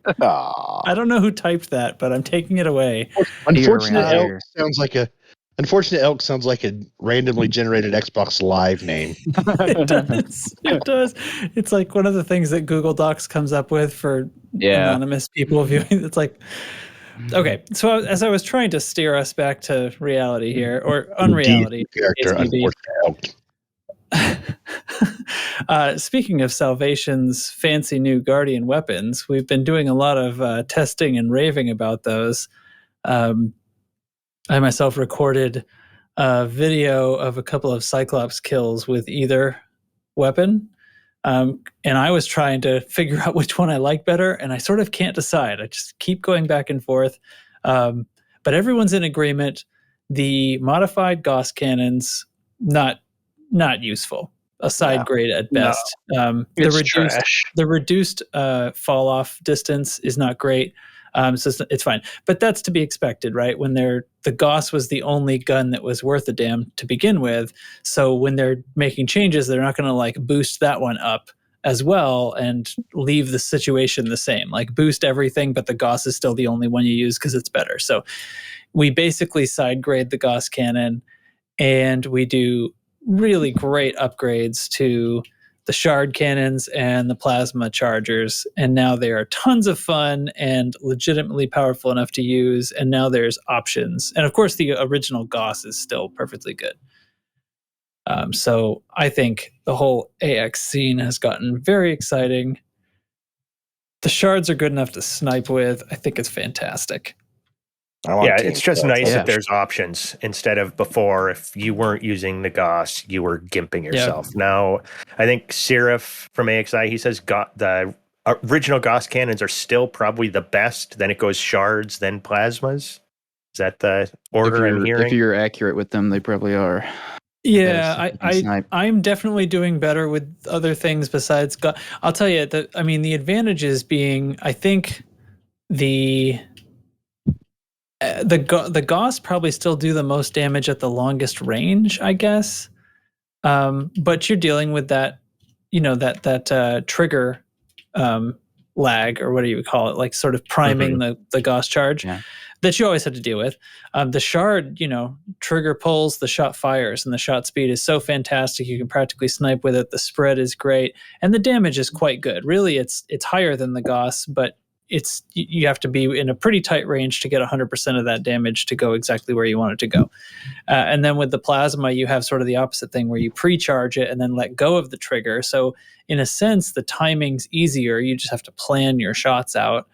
Aww. I don't know who typed that, but I'm taking it away. Unfortunate elk sounds like a randomly generated Xbox Live name. It does. It does. It's like one of the things that Google Docs comes up with for anonymous people viewing. It's like, okay. So as I was trying to steer us back to reality here, or unreality, character, unfortunate elk. Speaking of Salvation's fancy new Guardian weapons, we've been doing a lot of testing and raving about those. I myself recorded a video of a couple of Cyclops kills with either weapon, and I was trying to figure out which one I like better, and I sort of can't decide. I just keep going back and forth, but everyone's in agreement. The modified Gauss cannons, not useful. A side grade at best. The reduced fall off distance is not great. So it's fine, but that's to be expected, right? When the Gauss was the only gun that was worth a damn to begin with. So when they're making changes, they're not going to like boost that one up as well and leave the situation the same. Like boost everything, but the Gauss is still the only one you use because it's better. So we basically side grade the Gauss cannon, and we do really great upgrades to the shard cannons and the plasma chargers, and now they are tons of fun and legitimately powerful enough to use, and now there's options. And of course the original Gauss is still perfectly good. So I think the whole AX scene has gotten very exciting. The shards are good enough to snipe with. I think it's fantastic. It's just nice that there's options instead of before. If you weren't using the Gauss, you were gimping yourself. Yep. Now, I think Seraph from AXI, he says the original Gauss cannons are still probably the best. Then it goes shards, then plasmas. Is that the order I'm hearing? If you're accurate with them, they probably are. Yeah, I'm definitely doing better with other things besides Gauss. I'll tell you, the advantages being, I think the Gauss probably still do the most damage at the longest range, I guess. But you're dealing with that, that trigger lag, or what do you call it? Like sort of priming the Gauss charge that you always had to deal with. The shard, trigger pulls, the shot fires, and the shot speed is so fantastic. You can practically snipe with it. The spread is great, and the damage is quite good. Really, it's higher than the Gauss, but you have to be in a pretty tight range to get 100% of that damage to go exactly where you want it to go. And then with the plasma, you have sort of the opposite thing where you pre-charge it and then let go of the trigger. So in a sense, the timing's easier. You just have to plan your shots out.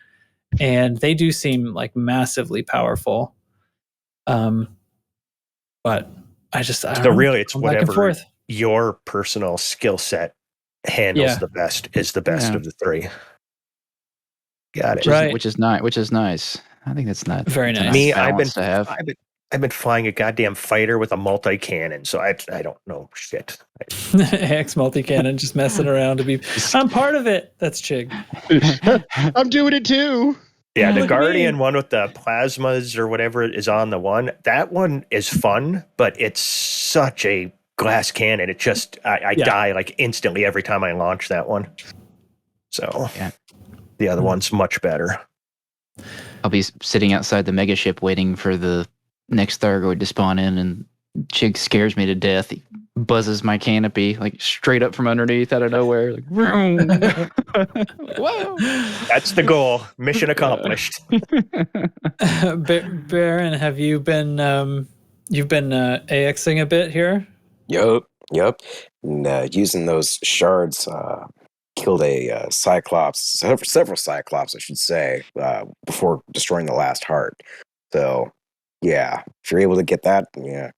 And they do seem like massively powerful. But it's whatever your personal skill set handles the best is the best of the three. Got it. Right. Which is nice. I think that's not very nice. Me, I've been flying a goddamn fighter with a multi-cannon, so I don't know shit. AX multi-cannon, just messing around I'm part of it. That's Chig. I'm doing it too. Yeah, the Guardian one with the plasmas or whatever is on the one. That one is fun, but it's such a glass cannon. It just I die like instantly every time I launch that one. So the other one's much better. I'll be sitting outside the mega ship waiting for the next Thargoid to spawn in, and Chig scares me to death. He buzzes my canopy like straight up from underneath out of nowhere. Like, whoa! That's the goal. Mission accomplished. Baron, have you been AXing a bit here? Yup. And, using those shards, killed a Cyclops, several Cyclops, I should say, before destroying the last heart. So, yeah, if you're able to get that,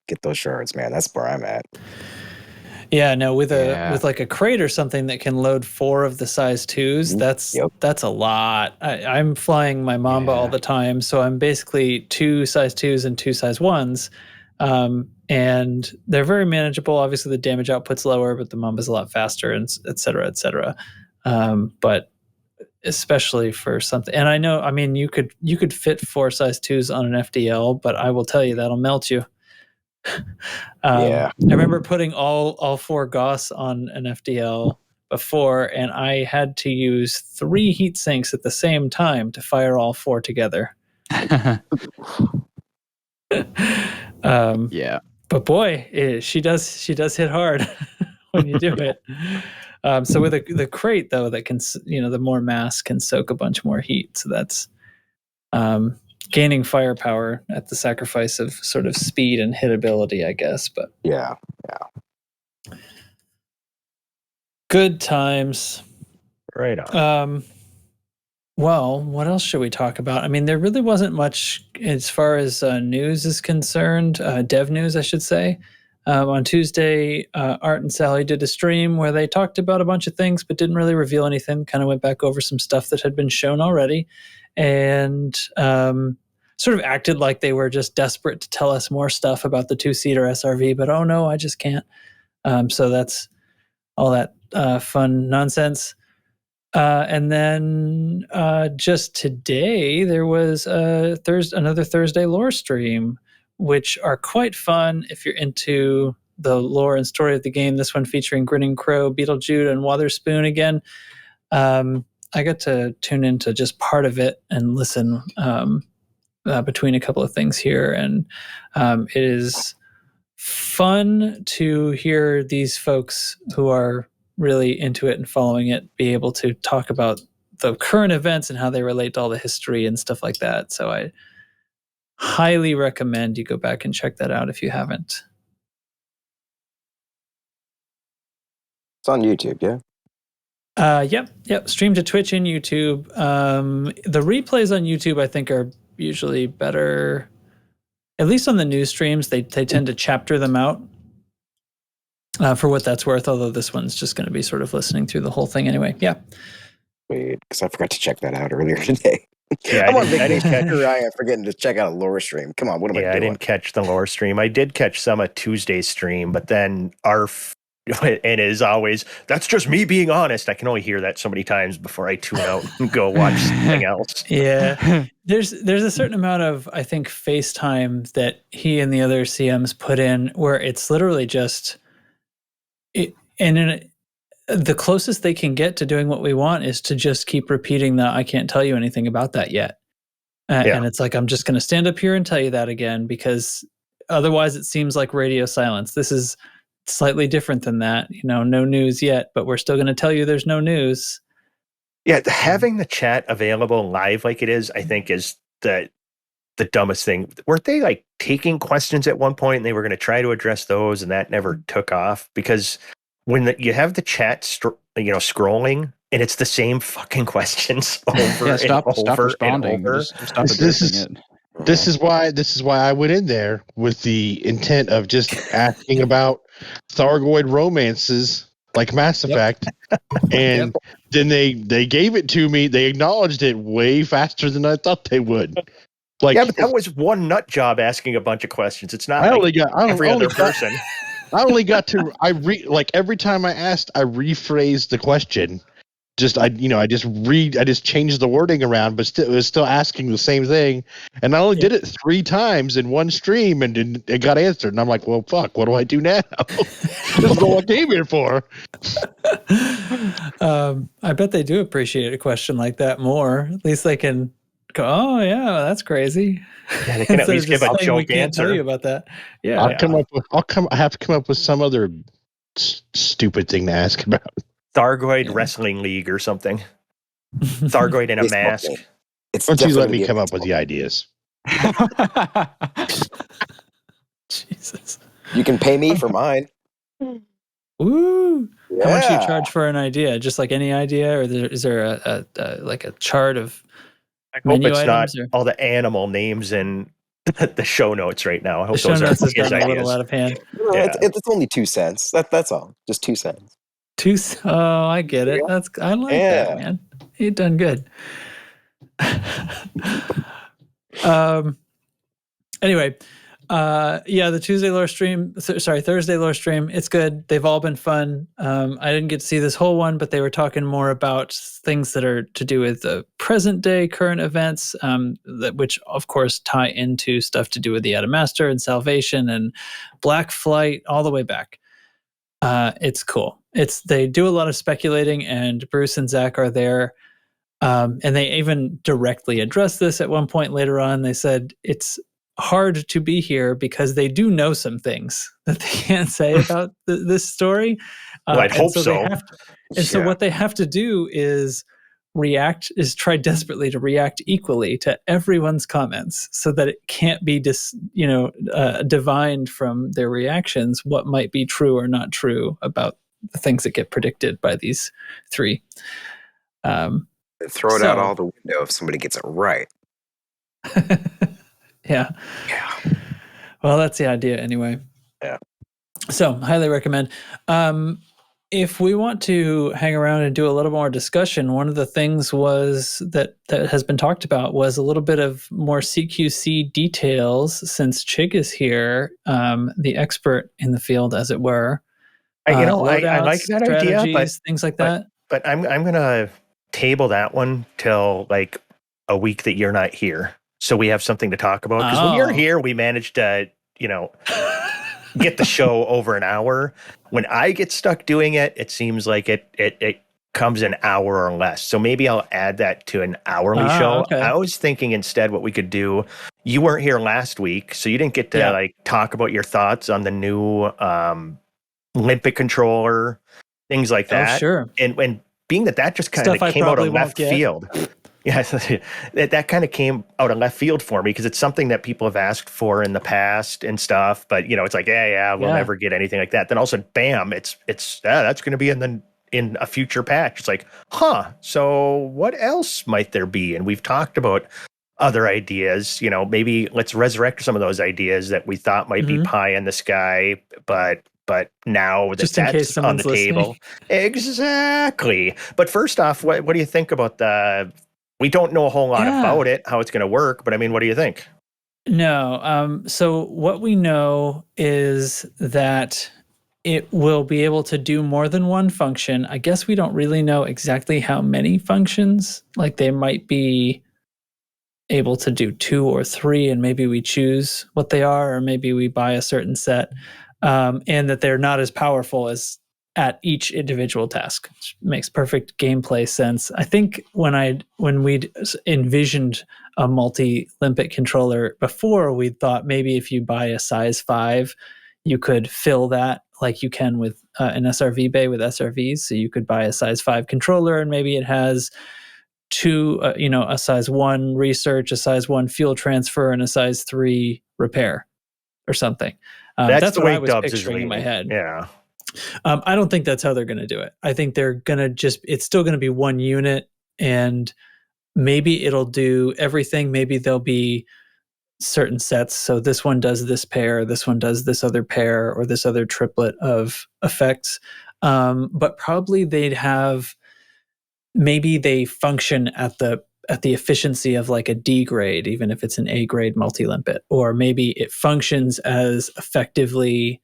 get those shards, man. That's where I'm at. Yeah, no, with like a crate or something that can load 4 of the size 2s, that's a lot. I'm flying my Mamba all the time, so I'm basically 2 size 2s and 2 size 1s. And they're very manageable. Obviously, the damage output's lower, but the Mamba's a lot faster, and et cetera, et cetera. But especially for something, and I know, I mean, you could fit 4 size 2s on an FDL, but I will tell you that'll melt you. I remember putting all 4 Gauss on an FDL before, and I had to use 3 heat sinks at the same time to fire all 4 together. But boy, she does hit hard when you do it. So with the crate though, that can, the more mass can soak a bunch more heat. So that's gaining firepower at the sacrifice of sort of speed and hitability, I guess. But yeah. Good times. Right on. Well, what else should we talk about? I mean, there really wasn't much as far as news is concerned, dev news, I should say. On Tuesday, Art and Sally did a stream where they talked about a bunch of things, but didn't really reveal anything, kind of went back over some stuff that had been shown already, and sort of acted like they were just desperate to tell us more stuff about the 2-seater SRV, but oh no, I just can't. So that's all that fun nonsense. And then just today, there was another Thursday lore stream, which are quite fun if you're into the lore and story of the game. This one featuring Grinning Crow, Beetlejude, and Wotherspoon again. I got to tune into just part of it and listen between a couple of things here. And it is fun to hear these folks who are really into it and following it be able to talk about the current events and how they relate to all the history and stuff like that. So I highly recommend you go back and check that out if you haven't. It's on YouTube, yeah? Yep. Stream to Twitch and YouTube. The replays on YouTube, I think, are usually better. At least on the news streams, they tend to chapter them out. For what that's worth, although this one's just going to be sort of listening through the whole thing anyway. Yeah. Wait, because I forgot to check that out earlier today. Yeah, I'm on vacation. Here I am forgetting to check out a lore stream. Come on, what am I doing? I didn't catch the lore stream. I did catch some of Tuesday's stream, but then Arf, and as always, that's just me being honest. I can only hear that so many times before I tune out and go watch something else. Yeah. There's a certain amount of, I think, FaceTime that he and the other CMs put in where it's literally just... the closest they can get to doing what we want is to just keep repeating the I can't tell you anything about that yet. And it's like, I'm just going to stand up here and tell you that again, because otherwise it seems like radio silence. This is slightly different than that. No news yet, but we're still going to tell you there's no news. Yeah, having the chat available live like it is, I think, is the dumbest thing. Weren't they like taking questions at one point and they were going to try to address those and that never took off? Because when you have the chat scrolling and it's the same fucking questions over stop and over responding. and over. Just stop addressing it. This is why I went in there with the intent of just asking about Thargoid romances like Mass Effect, and then they gave it to me. They acknowledged it way faster than I thought they would. Like, yeah, but that was one nut job asking a bunch of questions. It's not every other person. I only got to every time I asked, I rephrased the question. I just changed the wording around, but it was still asking the same thing. And I only did it 3 times in one stream, and it got answered. And I'm like, well, fuck, what do I do now? This is what I came here for. I bet they do appreciate a question like that more. At least they can go, oh yeah, that's crazy. Yeah, they can at least give a joke we can't answer. tell you about that. Yeah, I have to come up with some other stupid thing to ask about. Thargoid Wrestling League or something. Thargoid in a mask. Why don't you let me come up with the ideas? Jesus. You can pay me for mine. Ooh. Yeah. How much do you charge for an idea? Just like any idea, or is there a chart of I hope menu it's not items? Or? all the animal names in the show notes right now. I hope The show those notes are has his gotten a ideas. little out of hand. No, it's only 2 cents. That's all. Just 2 cents. Oh, I get it. I like that, man. You've done good. Anyway, the Thursday lore stream. It's good. They've all been fun. I didn't get to see this whole one, but they were talking more about things that are to do with the present day current events, which of course tie into stuff to do with the Adamastor and Salvation and Black Flight all the way back. It's cool. They do a lot of speculating, and Bruce and Zach are there. And they even directly address this at one point later on. They said it's hard to be here because they do know some things that they can't say about this story. Well, I'd hope so. So what they have to do is try desperately to react equally to everyone's comments so that it can't be divined from their reactions what might be true or not true about the things that get predicted by these 3. Throw it out all the window if somebody gets it right. Yeah. Well, that's the idea anyway. Yeah. So, highly recommend. If we want to hang around and do a little more discussion, one of the things that has been talked about was a little bit of more CQC details since Chig is here, the expert in the field, as it were. I like that idea, but things like that. But I'm gonna table that one till like a week that you're not here, so we have something to talk about. Because when you're here, we managed to get the show over an hour. When I get stuck doing it, it seems like it comes an hour or less. So maybe I'll add that to an hourly show. Okay. I was thinking instead what we could do. You weren't here last week, so you didn't get to talk about your thoughts on the new Olympic controller, things like that. Oh, sure. And being that just kind of came out of left field. Yeah, that kind of came out of left field for me because it's something that people have asked for in the past and stuff. But it's like, we'll never get anything like that. Then also, bam, it's that's going to be in a future patch. It's like, so what else might there be? And we've talked about other ideas. Maybe let's resurrect some of those ideas that we thought might be pie in the sky, but now just in case someone's on the table. Exactly. But first off, what do you think about we don't know a whole lot about it, how it's going to work, but I mean, what do you think? No. So what we know is that it will be able to do more than one function. I guess we don't really know exactly how many functions. Like they might be able to do 2 or 3, and maybe we choose what they are, or maybe we buy a certain set. And that they're not as powerful as at each individual task, which makes perfect gameplay sense. I think when we'd envisioned a multi-limbic controller before, we thought maybe if you buy a size 5, you could fill that like you can with an SRV bay with SRVs. So you could buy a size 5 controller, and maybe it has a size 1 research, a size 1 fuel transfer, and a size 3 repair or something. That's the what way I was Dubs is picturing in my leaning. head. Yeah. I don't think that's how they're going to do it. I think they're going to it's still going to be one unit, and maybe it'll do everything. Maybe there'll be certain sets. So this one does this pair, this one does this other pair, or this other triplet of effects. But probably maybe they function at the efficiency of like a D grade, even if it's an A grade multi-limpet, or maybe it functions as effectively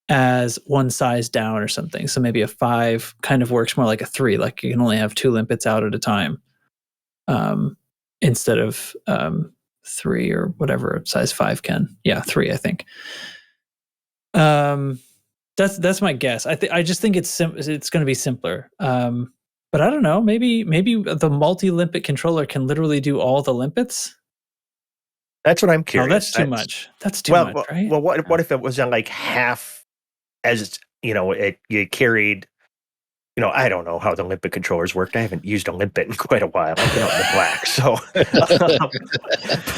as one size down or something. So maybe a 5 kind of works more like a 3, like you can only have 2 limpets out at a time, instead of 3 or whatever size 5 can. Yeah, 3, I think. That's my guess. I just think it's going to be simpler. But I don't know. Maybe the multi-limpet controller can literally do all the limpets. That's what I'm curious. No, that's too much. That's too much, right? Well, what if it was on like half, as you carried. I don't know how the limpet controllers worked. I haven't used a limpet in quite a while. I've been out in the black, so.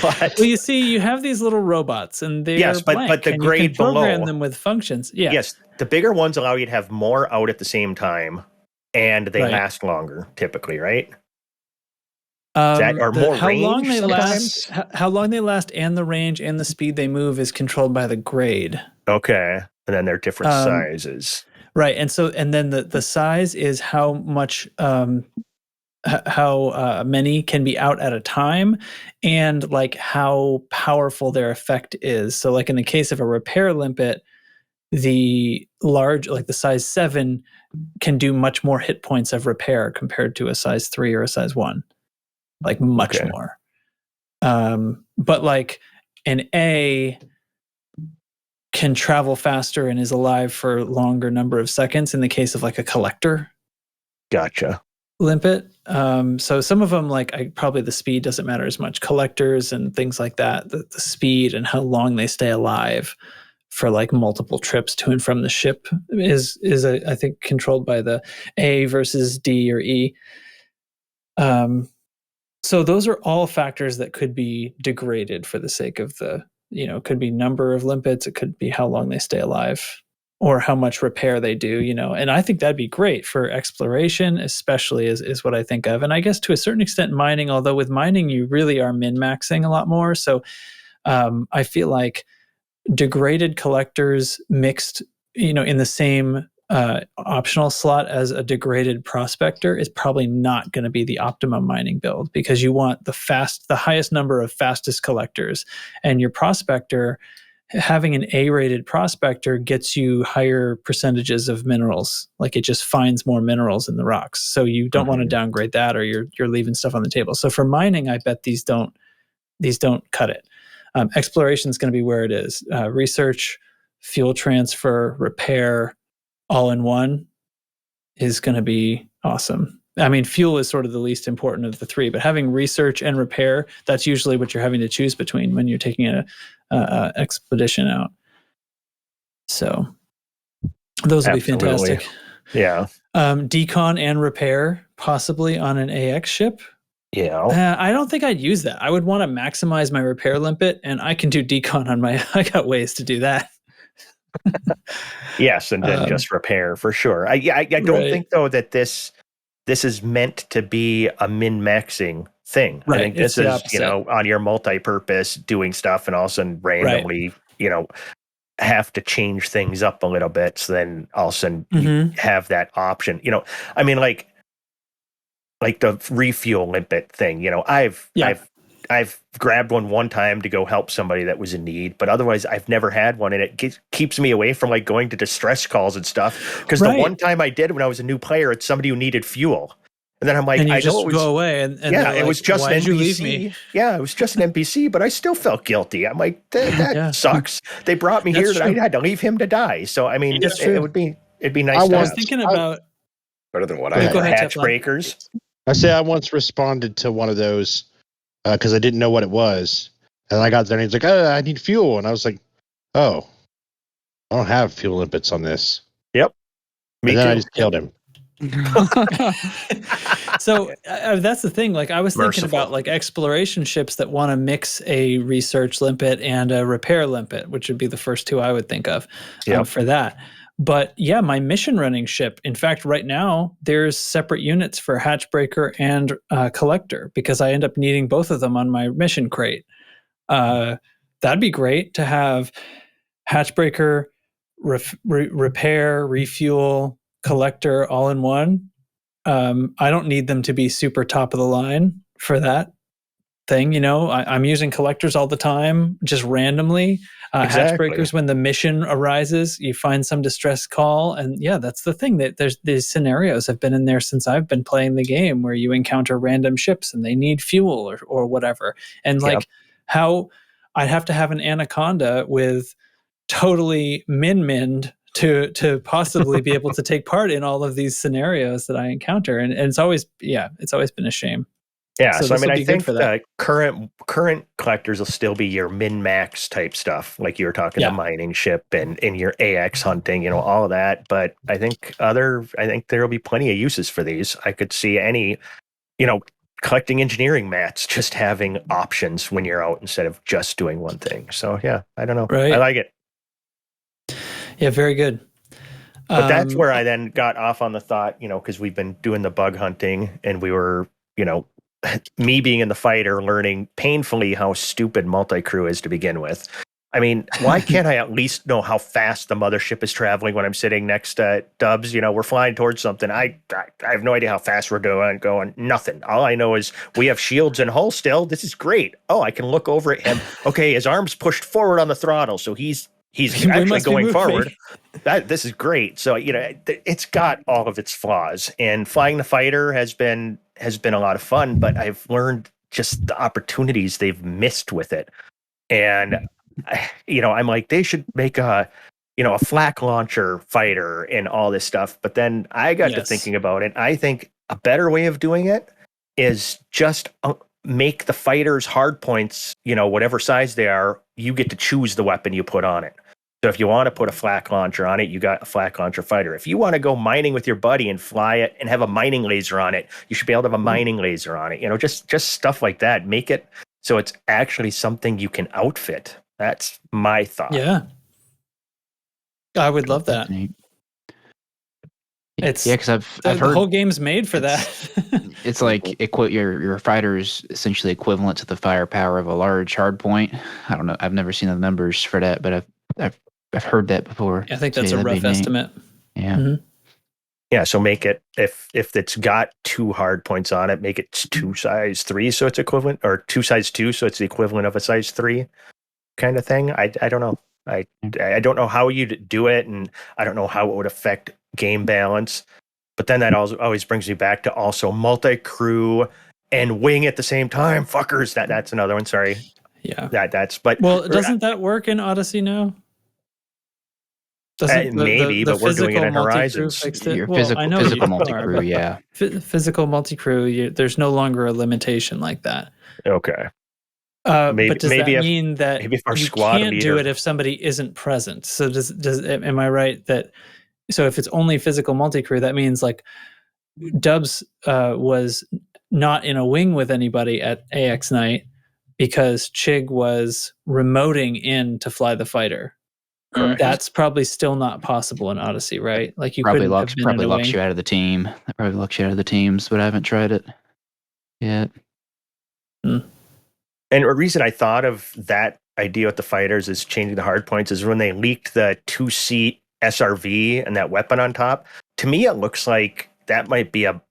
But, well, you see, you have these little robots, and they're blank, but the and grade you can program below them with functions. Yeah. Yes, the bigger ones allow you to have more out at the same time, and they Right. last longer, typically, right? More how range long they sometimes? last, how long they last, and the range and the speed they move is controlled by the grade. Okay, and then they're different sizes. Right, and then the size is how much how many can be out at a time, and like how powerful their effect is. So like in the case of a repair limpet, the large, like the size 7, can do much more hit points of repair compared to a size 3 or a size 1, like much more. But like an A can travel faster and is alive for a longer number of seconds in the case of like a collector. Gotcha. Limpet. So some of them, like probably the speed doesn't matter as much. Collectors and things like that, the speed and how long they stay alive for like multiple trips to and from the ship is I think controlled by the A versus D or E. So those are all factors that could be degraded for the sake of the, it could be number of limpets, it could be how long they stay alive, or how much repair they do, and I think that'd be great for exploration, especially is what I think of. And I guess to a certain extent mining, although with mining you really are min-maxing a lot more. So I feel like degraded collectors mixed, in the same optional slot as a degraded prospector is probably not going to be the optimum mining build, because you want the highest number of fastest collectors, and your prospector, having an A-rated prospector gets you higher percentages of minerals. Like it just finds more minerals in the rocks. So you don't want to downgrade that, or you're leaving stuff on the table. So for mining, I bet these don't cut it. Exploration is going to be where it is. Research, fuel transfer, repair, all in one is going to be awesome. I mean, fuel is sort of the least important of the 3, but having research and repair, that's usually what you're having to choose between when you're taking a expedition out. So those will be fantastic. Yeah. Decon and repair, possibly on an AX ship. Yeah. I don't think I'd use that. I would want to maximize my repair limpet, and I can do decon on my. I got ways to do that. Yes, and then just repair for sure. I don't think though that this is meant to be a min-maxing thing. Right. I think this is on your multi-purpose doing stuff, and all of a sudden randomly have to change things up a little bit. So then all of a sudden you have that option. I mean, like the refuel limpet thing. I've grabbed one time to go help somebody that was in need, but otherwise I've never had one, and it keeps me away from like going to distress calls and stuff. Because the one time I did when I was a new player, it's somebody who needed fuel, and then I'm like, I know it was, go away, and it was just an you leave NPC. Me? Yeah, it was just an NPC, but I still felt guilty. I'm like, that sucks. They brought me here, and I had to leave him to die. So I mean, it'd be nice. I was thinking about better than what I had. Hatch breakers. I say I once responded to one of those because I didn't know what it was, and I got there and he's like, "Oh, I need fuel," and I was like, "Oh, I don't have fuel limpets on this. Yep. Me And then I too. just killed him. So that's the thing. Like I was thinking Merciful. about like exploration ships that want to mix a research limpet and a repair limpet, which would be the first two I would think of for that. But yeah, my mission running ship, in fact, right now there's separate units for hatchbreaker and collector because I end up needing both of them on my mission crate. That'd be great to have hatchbreaker, repair, refuel, collector all in one. I don't need them to be super top of the line for that thing. You know, I'm using collectors all the time, just randomly. Exactly. Hatchbreakers, when the mission arises, you find some distress call. And yeah, that's the thing, that there's these scenarios have been in there since I've been playing the game where you encounter random ships and they need fuel or whatever. And like how I'd have to have an Anaconda with totally min-minned to possibly be able to take part in all of these scenarios that I encounter. And it's always been a shame. Yeah, So so I mean, I think for that. current collectors will still be your min-max type stuff, like you were talking the mining ship and your AX hunting, you know, all of that. But I think there will be plenty of uses for these. I could see any, you know, collecting engineering mats just having options when you're out instead of just doing one thing. So yeah, I don't know. Right. I like it. Yeah, very good. But that's where I then got off on the thought, you know, because we've been doing the bug hunting and we were, you know, me being in the fighter, learning painfully how stupid multi-crew is to begin with. I mean, why can't I at least know how fast the mothership is traveling when I'm sitting next to Dubs? You know, we're flying towards something. I have no idea how fast we're going. Nothing. All I know is we have shields and hull still. This is great. Oh, I can look over at him. Okay, his arm's pushed forward on the throttle, so he's actually going forward. This is great. So, you know, it's got all of its flaws, and flying the fighter has been a lot of fun, but I've learned just the opportunities they've missed with it. And, you know, I'm like, they should make a flak launcher fighter and all this stuff. But then I got to thinking about it. I think a better way of doing it is just make the fighters hard points, you know, whatever size they are, you get to choose the weapon you put on it. So if you want to put a flak launcher on it, you got a flak launcher fighter. If you want to go mining with your buddy and fly it and have a mining laser on it, you should be able to have a mining laser on it. You know, just stuff like that. Make it so it's actually something you can outfit. That's my thought. Yeah. I would love that. It's because I've heard the whole game's made for that. It's like your fighter's essentially equivalent to the firepower of a large hardpoint. I don't know. I've never seen the numbers for that, but I've heard that before. I think that's a rough estimate. Yeah. Mm-hmm. Yeah, so make it, if it's got 2 hard points on it, make it 2 size 3 so it's equivalent, or 2 size 2 so it's the equivalent of a size 3 kind of thing. I don't know. I don't know how you'd do it, and I don't know how it would affect game balance. But then that always brings me back to also multi-crew and wing at the same time. Fuckers, that's another one. Sorry. Yeah. Well, doesn't that work in Odyssey now? Maybe, but we're doing it in Horizons. Physical multi-crew, yeah. Physical multi-crew, there's no longer a limitation like that. Okay. But does that mean that maybe if our you squad can't leader do it if somebody isn't present? So am I right that so if it's only physical multi-crew, that means like Dubs was not in a wing with anybody at AX night because Chig was remoting in to fly the fighter. Correct. That's probably still not possible in Odyssey, right? Like you probably locks you out of the team. That probably locks you out of the teams, but I haven't tried it yet. And a reason I thought of that idea with the fighters is changing the hard points is when they leaked the 2-seat SRV and that weapon on top. To me, it looks like that might be a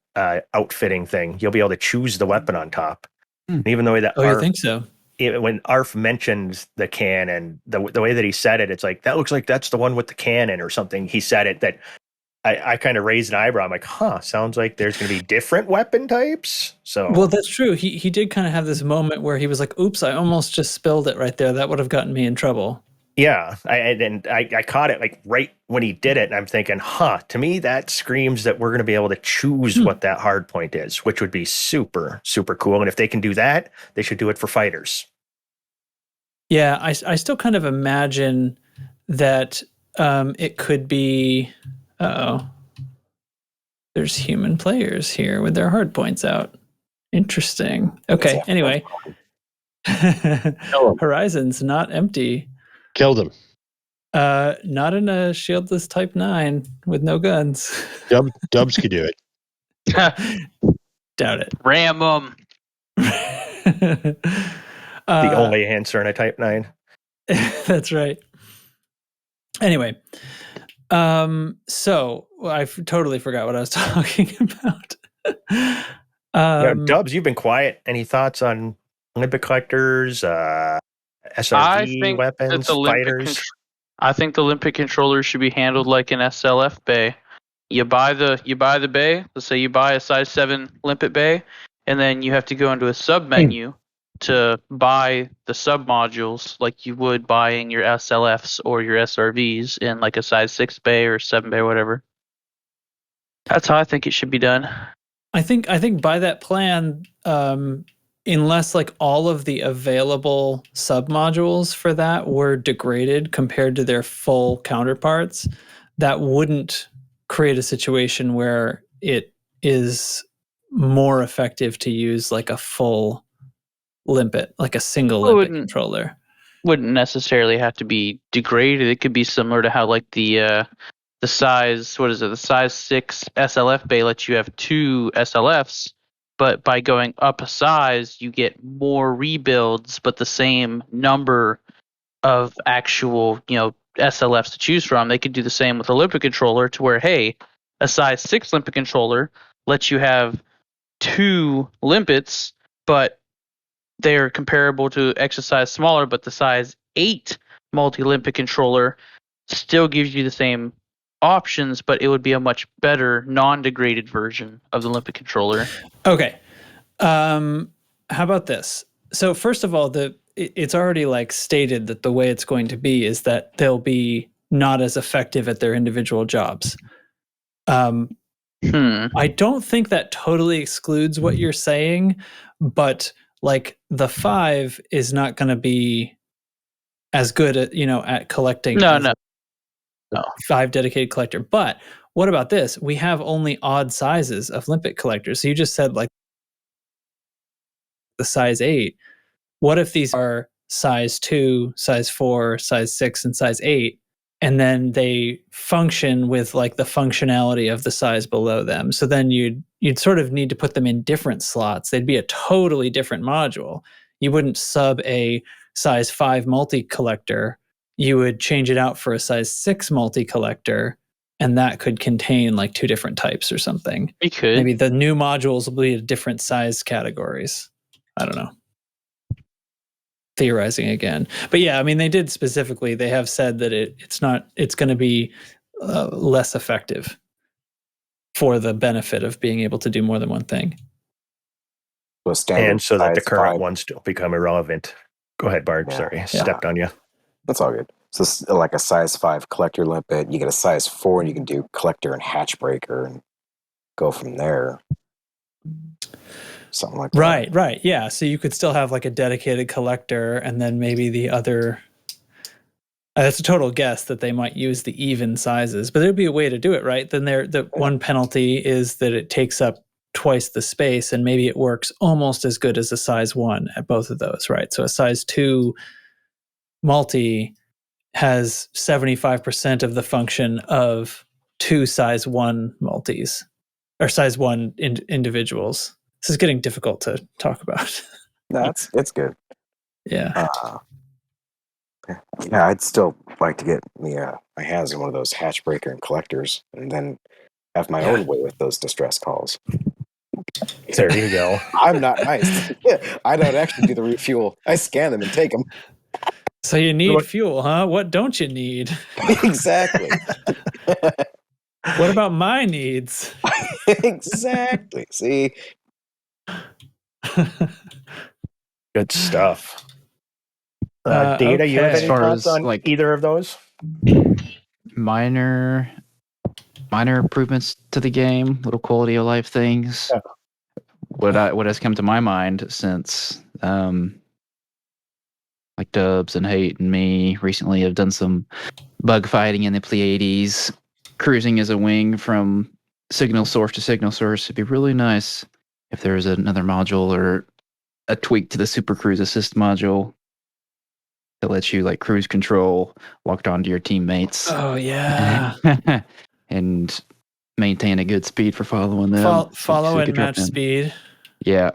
outfitting thing. You'll be able to choose the weapon on top. And even the way that you think so? When Arf mentioned the cannon, the way that he said it, it's like, that looks like that's the one with the cannon or something. He said it that I kind of raised an eyebrow. I'm like, sounds like there's going to be different weapon types. So, well, that's true. He did kind of have this moment where he was like, oops, I almost just spilled it right there. That would have gotten me in trouble. Yeah. I caught it like right when he did it. And I'm thinking, to me, that screams that we're going to be able to choose what that hard point is, which would be super, super cool. And if they can do that, they should do it for fighters. Yeah. I still kind of imagine that it could be. There's human players here with their hard points out. Interesting. Okay. Anyway, Horizon's not empty. Killed him. Not in a shieldless Type 9 with no guns. Dubs could do it. Doubt it. Ram them. The only answer in a Type 9. That's right. Anyway, so I totally forgot what I was talking about. Dubs, you've been quiet. Any thoughts on Olympic collectors, SRV weapons, fighters? I think the Olympic controller should be handled like an SLF bay. You buy the bay. Let's say you buy a size 7 limpet bay, and then you have to go into a sub menu to buy the sub modules like you would buying your SLFs or your SRVs in like a size 6 bay or 7 bay or whatever. That's how I think it should be done. I think by that plan, unless like all of the available sub modules for that were degraded compared to their full counterparts, that wouldn't create a situation where it is more effective to use like a full limpet, like a single limpet controller. Wouldn't necessarily have to be degraded. It could be similar to how like the size, the size 6 SLF bay lets you have 2 SLFs, but by going up a size, you get more rebuilds, but the same number of actual, SLFs to choose from. They could do the same with a limpet controller to where, hey, a size 6 limpet controller lets you have 2 limpets, but they're comparable to exercise smaller, but the size 8 multi-limpet controller still gives you the same options, but it would be a much better non-degraded version of the limpet controller. Okay. How about this? So first of all, it's already like stated that the way it's going to be is that they'll be not as effective at their individual jobs. I don't think that totally excludes what you're saying, but like the 5 is not going to be as good at, at collecting. No. 5 dedicated collector. But what about this? We have only odd sizes of limpet collectors. So you just said like the size 8. What if these are size 2, size 4, size 6, and size 8, and then they function with like the functionality of the size below them? So then you'd sort of need to put them in different slots. They'd be a totally different module. You wouldn't sub a size 5 multi-collector. You would change it out for a size 6 multi-collector, and that could contain like 2 different types or something. You could. Maybe the new modules will be different size categories. I don't know. Theorizing again. But yeah, I mean, they did specifically, they have said that it's going to be less effective for the benefit of being able to do more than one thing. And so that the current ones don't become irrelevant. Go ahead, Bart. Yeah. Sorry, stepped on you. That's all good. So like a size 5 collector limpet, you get a size 4 and you can do collector and hatch breaker and go from there. Something like that. Right. Yeah. So you could still have like a dedicated collector, and then maybe the other. That's a total guess that they might use the even sizes, but there'd be a way to do it, right? Then the one penalty is that it takes up twice the space, and maybe it works almost as good as a size 1 at both of those, right? So a size 2 multi has 75% of the function of 2 size 1 multis or size 1 individuals. This is getting difficult to talk about. No, it's good. Yeah. Yeah, I'd still like to get my hands on one of those hatch breaker and collectors, and then have my own way with those distress calls. There you go. I'm not nice. I don't actually do the refuel. I scan them and take them. So you need fuel, huh? What don't you need? Exactly. What about my needs? Exactly. See? Good stuff. Data, you have any thoughts on like either of those? Minor improvements to the game, little quality of life things. Yeah. What has come to my mind since like Dubs and Hate and me recently have done some bug fighting in the Pleiades, cruising as a wing from signal source to signal source. It'd be really nice if there was another module or a tweak to the Super Cruise Assist module that lets you like cruise control locked onto your teammates. Oh yeah. And maintain a good speed for following them. Follow you and could drop match in. speed. Yeah.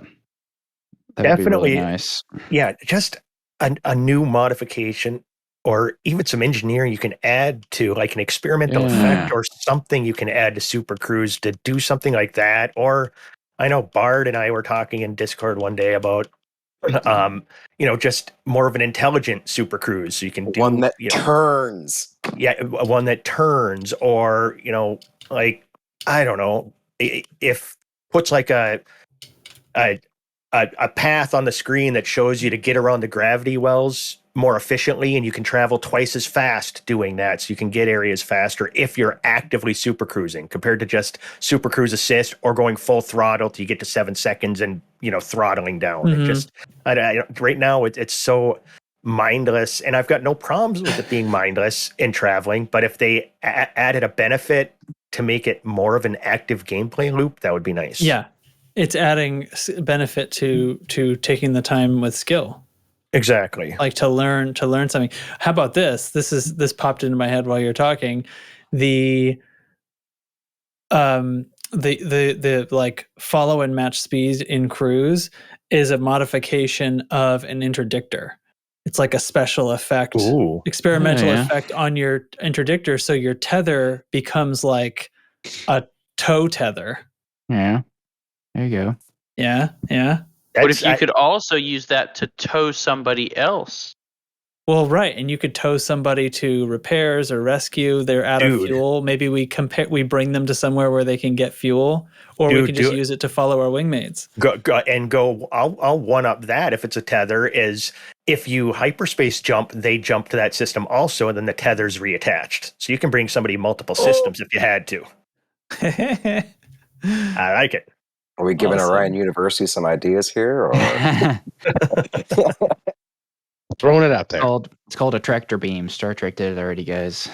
That would be Definitely. really nice. Yeah, just a new modification or even some engineering you can add to like an experimental effect or something you can add to Super Cruise to do something like that. Or I know Bard and I were talking in Discord one day about just more of an intelligent Super Cruise. So you can do one that turns. Yeah, one that turns, or like I don't know, if puts like a path on the screen that shows you to get around the gravity wells more efficiently, and you can travel twice as fast doing that, so you can get areas faster if you're actively super cruising compared to just super cruise assist or going full throttle till you get to 7 seconds and throttling down. Mm-hmm. It just right now it's so mindless, and I've got no problems with it being mindless in traveling, but if they added a benefit to make it more of an active gameplay loop, that would be nice. Yeah, it's adding benefit to taking the time with skill. Exactly. Like to learn something. How about this? This popped into my head while you're talking. The like follow and match speed in cruise is a modification of an interdictor. It's like a special effect, experimental effect on your interdictor, so your tether becomes like a toe tether. Yeah. There you go. Yeah. But if you could also use that to tow somebody else. Well, right, and you could tow somebody to repairs or rescue. They're out of fuel. Maybe we bring them to somewhere where they can get fuel, or we can just use it to follow our wingmates. Go. I'll one up that if it's a tether. Is if you hyperspace jump, they jump to that system also, and then the tether's reattached. So you can bring somebody multiple systems if you had to. I like it. Are we giving Orion University some ideas here, or throwing it out there? It's called a tractor beam. Star Trek did it already, guys.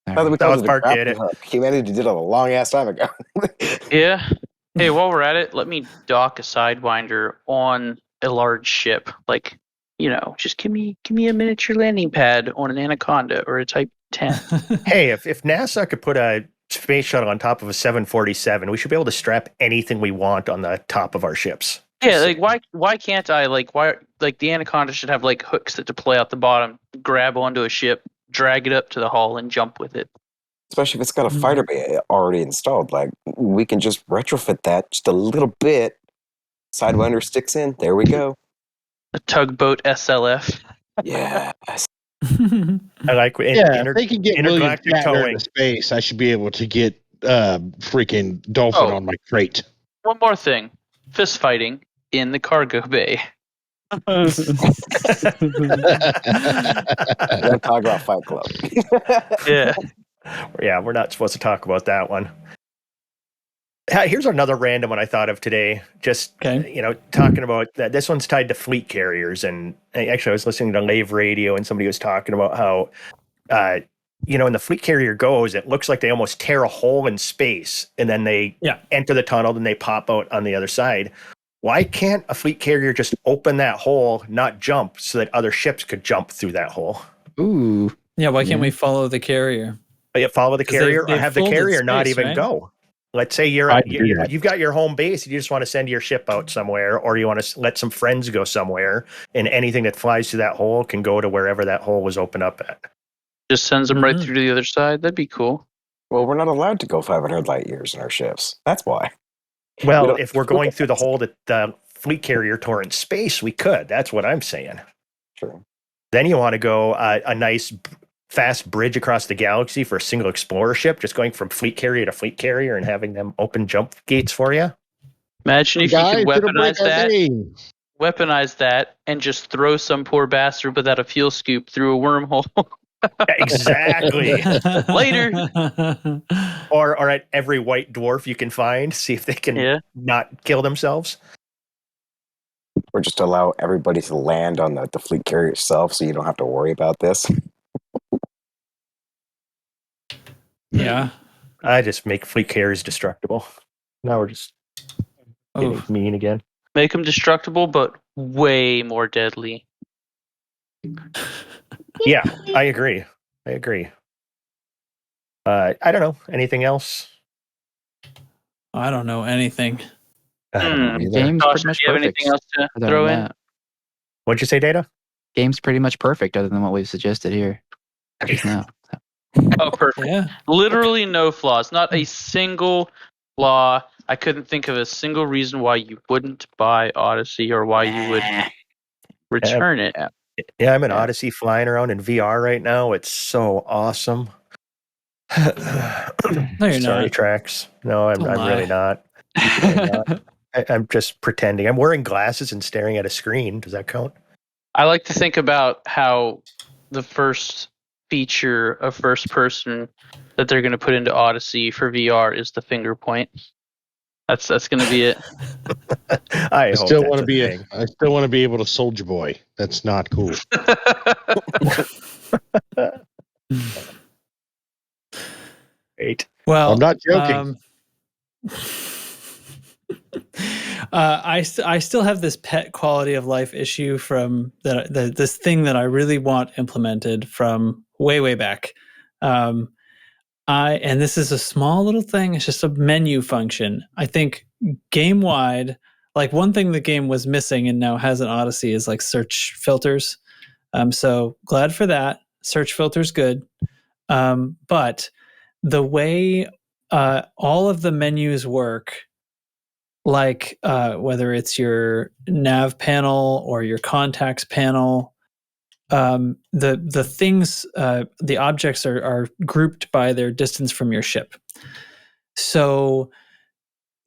South Park did it. Humanity did it a long ass time ago. Yeah. Hey, while we're at it, let me dock a Sidewinder on a large ship. Like, just give me a miniature landing pad on an Anaconda or a Type 10. Hey, if NASA could put a space shuttle on top of a 747, we should be able to strap anything we want on the top of our ships. Yeah, like why can't I the Anaconda should have like hooks that deploy out the bottom, grab onto a ship, drag it up to the hull, and jump with it. Especially if it's got a fighter bay already installed. Like we can just retrofit that just a little bit. Sidewinder sticks in. There we go. A tugboat SLF. Yes. I like if they can get William Shatner into space, I should be able to get freaking Dolphin on my crate. One more thing. Fist fighting in the cargo bay. Don't talk about Fight Club. Yeah, we're not supposed to talk about that one. Here's another random one I thought of today. Just talking about that. This one's tied to fleet carriers, and actually, I was listening to Lave Radio, and somebody was talking about how, when the fleet carrier goes, it looks like they almost tear a hole in space, and then they enter the tunnel, and they pop out on the other side. Why can't a fleet carrier just open that hole, not jump, so that other ships could jump through that hole? Ooh. Yeah. Why can't we follow the carrier? Follow the carrier, or have the carrier not even go? Let's say you've got your home base and you just want to send your ship out somewhere, or you want to let some friends go somewhere, and anything that flies through that hole can go to wherever that hole was opened up at. Just sends them right through to the other side. That'd be cool. Well, we're not allowed to go 500 light years in our ships. That's why. Well, if we're going through the hole that the fleet carrier tore in space, we could. That's what I'm saying. True. Then you want to go a nice fast bridge across the galaxy for a single explorer ship, just going from fleet carrier to fleet carrier and having them open jump gates for you. Imagine if you could weaponize that and just throw some poor bastard without a fuel scoop through a wormhole. Exactly. Later. Or at every white dwarf you can find, see if they can not kill themselves. or just allow everybody to land on the fleet carrier itself, so you don't have to worry about this. Yeah. I just make fleet carriers destructible. Now we're just getting mean again. Make them destructible, but way more deadly. Yeah, I agree. I don't know. Anything else? I don't know anything. I don't know either. Game's Josh, pretty much do you have perfect. anything else to other throw than in? that. What'd you say, Data? Game's pretty much perfect other than what we've suggested here just now. Oh, perfect. Yeah. Literally no flaws. Not a single flaw. I couldn't think of a single reason why you wouldn't buy Odyssey or why you would return it. Yeah, I'm in Odyssey flying around in VR right now. It's so awesome. No, you're Sorry, not. Trax. No, I'm really not. I'm just pretending. I'm wearing glasses and staring at a screen. Does that count? I like to think about how the first feature of first person that they're going to put into Odyssey for VR is the finger point. That's going to be it. I still want to be I still want to be able to Soldier Boy. That's not cool. Great. Well, I'm not joking. I still have this pet quality of life issue from this thing that I really want implemented from way back. And this is a small little thing. It's just a menu function. I think game wide, like one thing the game was missing and now has an Odyssey is like search filters. So glad for that. Search filters good. But the way all of the menus work, like whether it's your nav panel or your contacts panel, the things, the objects are grouped by their distance from your ship. So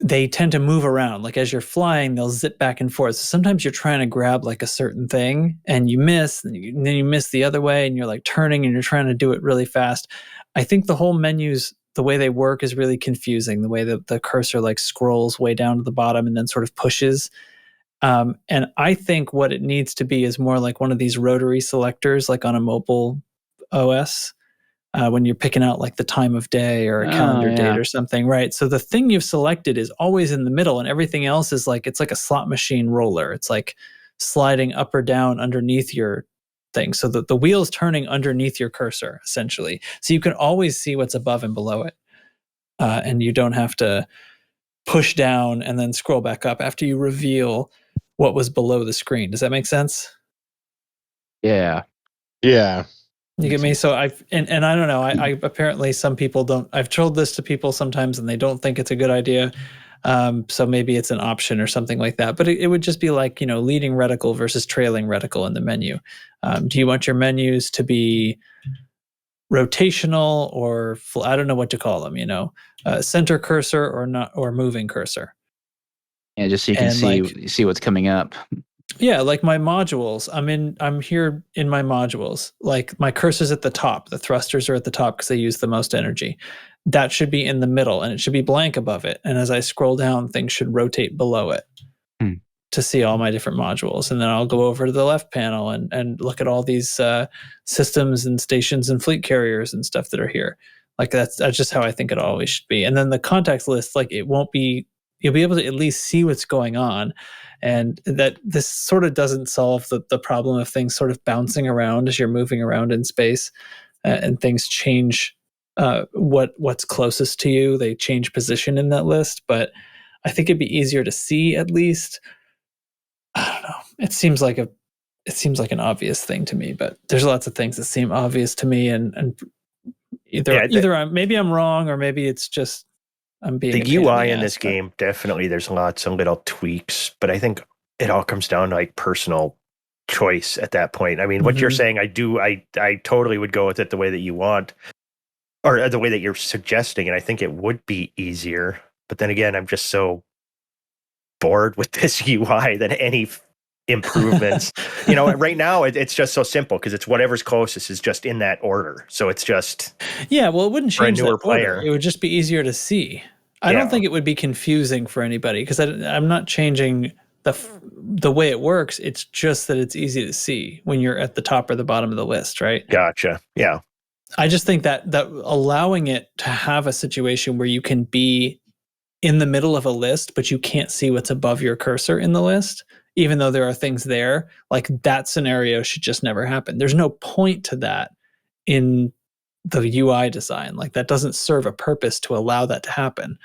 they tend to move around. Like as you're flying, they'll zip back and forth. So sometimes you're trying to grab like a certain thing and you miss, and then you miss the other way and you're like turning and you're trying to do it really fast. I think the whole menus, the way they work is really confusing. The way that the cursor like scrolls way down to the bottom and then sort of pushes. And I think what it needs to be is more like one of these rotary selectors, like on a mobile OS, when you're picking out like the time of day or a calendar date or something, right? So the thing you've selected is always in the middle and everything else is like, it's like a slot machine roller. It's like sliding up or down underneath your thing. So the wheel's turning underneath your cursor, essentially. So you can always see what's above and below it. And you don't have to push down and then scroll back up after you reveal what was below the screen. Does that make sense? Yeah. Yeah. You get me? So I don't know. I apparently some people don't. I've told this to people sometimes and they don't think it's a good idea. So maybe it's an option or something like that. But it would just be like, leading reticle versus trailing reticle in the menu. Do you want your menus to be rotational or I don't know what to call them, center cursor or not, or moving cursor? Yeah, just so you can see what's coming up. Yeah, like my modules. I'm here in my modules. Like my cursor's at the top. The thrusters are at the top because they use the most energy. That should be in the middle and it should be blank above it. And as I scroll down, things should rotate below it to see all my different modules. And then I'll go over to the left panel and look at all these systems and stations and fleet carriers and stuff that are here. Like that's just how I think it always should be. And then the contacts list, like it won't be, you'll be able to at least see what's going on. And that this sort of doesn't solve the problem of things sort of bouncing around as you're moving around in space and things change what's closest to you. They change position in that list, but I think it'd be easier to see at least. I don't know. It seems like an obvious thing to me, but there's lots of things that seem obvious to me, and either maybe I'm wrong or maybe it's just I'm being the UI in this game. Definitely, there's lots of little tweaks, but I think it all comes down to like personal choice at that point. I mean, what you're saying, I totally would go with it the way that you want, or the way that you're suggesting, and I think it would be easier. But then again, I'm just so bored with this UI than any improvements. Right now it's just so simple because it's whatever's closest is just in that order. So it's just well, it wouldn't change that player. Order. It would just be easier to see. I don't think it would be confusing for anybody because I'm not changing the way it works, it's just that it's easy to see when you're at the top or the bottom of the list, right? Gotcha. Yeah. I just think that allowing it to have a situation where you can be in the middle of a list, but you can't see what's above your cursor in the list, even though there are things there, like that scenario should just never happen. There's no point to that in the UI design. Like that doesn't serve a purpose to allow that to happen.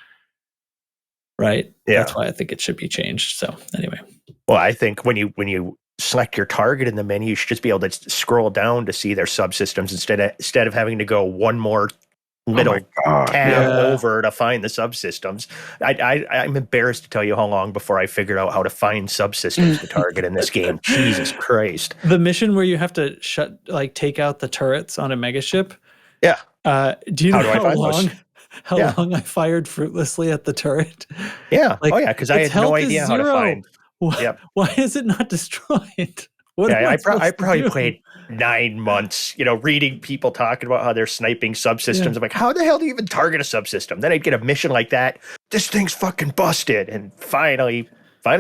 Right? Yeah. That's why I think it should be changed. So anyway. Well, I think when you select your target in the menu, you should just be able to scroll down to see their subsystems instead of having to go one more little tab over to find the subsystems. I'm embarrassed to tell you how long before I figured out how to find subsystems to target in this game. Jesus Christ. The mission where you have to take out the turrets on a megaship. Yeah. Do you know how long I fired fruitlessly at the turret? Yeah. Because I had no idea how to find. Why is it not destroyed? I probably played 9 months, reading people talking about how they're sniping subsystems. I'm like, how the hell do you even target a subsystem? Then I'd get a mission like that. This thing's fucking busted. And finally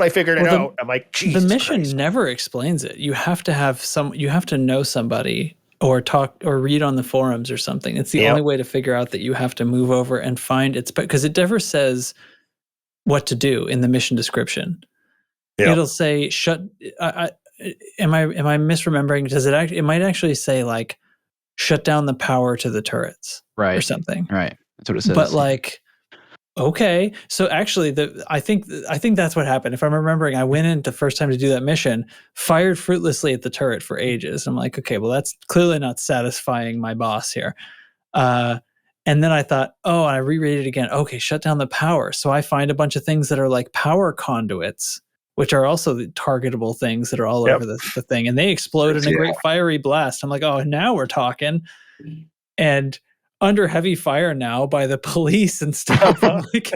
figured it out. I'm like, Jesus The mission Christ. never explains it. You have to know somebody or talk or read on the forums or something. It's the only way to figure out that you have to move over and find it, because it never says what to do in the mission description. Yep. It'll say am I misremembering? Does it it might actually say like shut down the power to the turrets, right, or something, right? That's what it says. But like, okay, so actually, I think that's what happened. If I'm remembering, I went in the first time to do that mission, fired fruitlessly at the turret for ages. I'm like, okay, well that's clearly not satisfying my boss here. And then I thought, and I reread it again. Okay, shut down the power. So I find a bunch of things that are like power conduits, which are also the targetable things that are all over the thing. And they explode in a great fiery blast. I'm like, oh, now we're talking. And under heavy fire now by the police and stuff. I'm like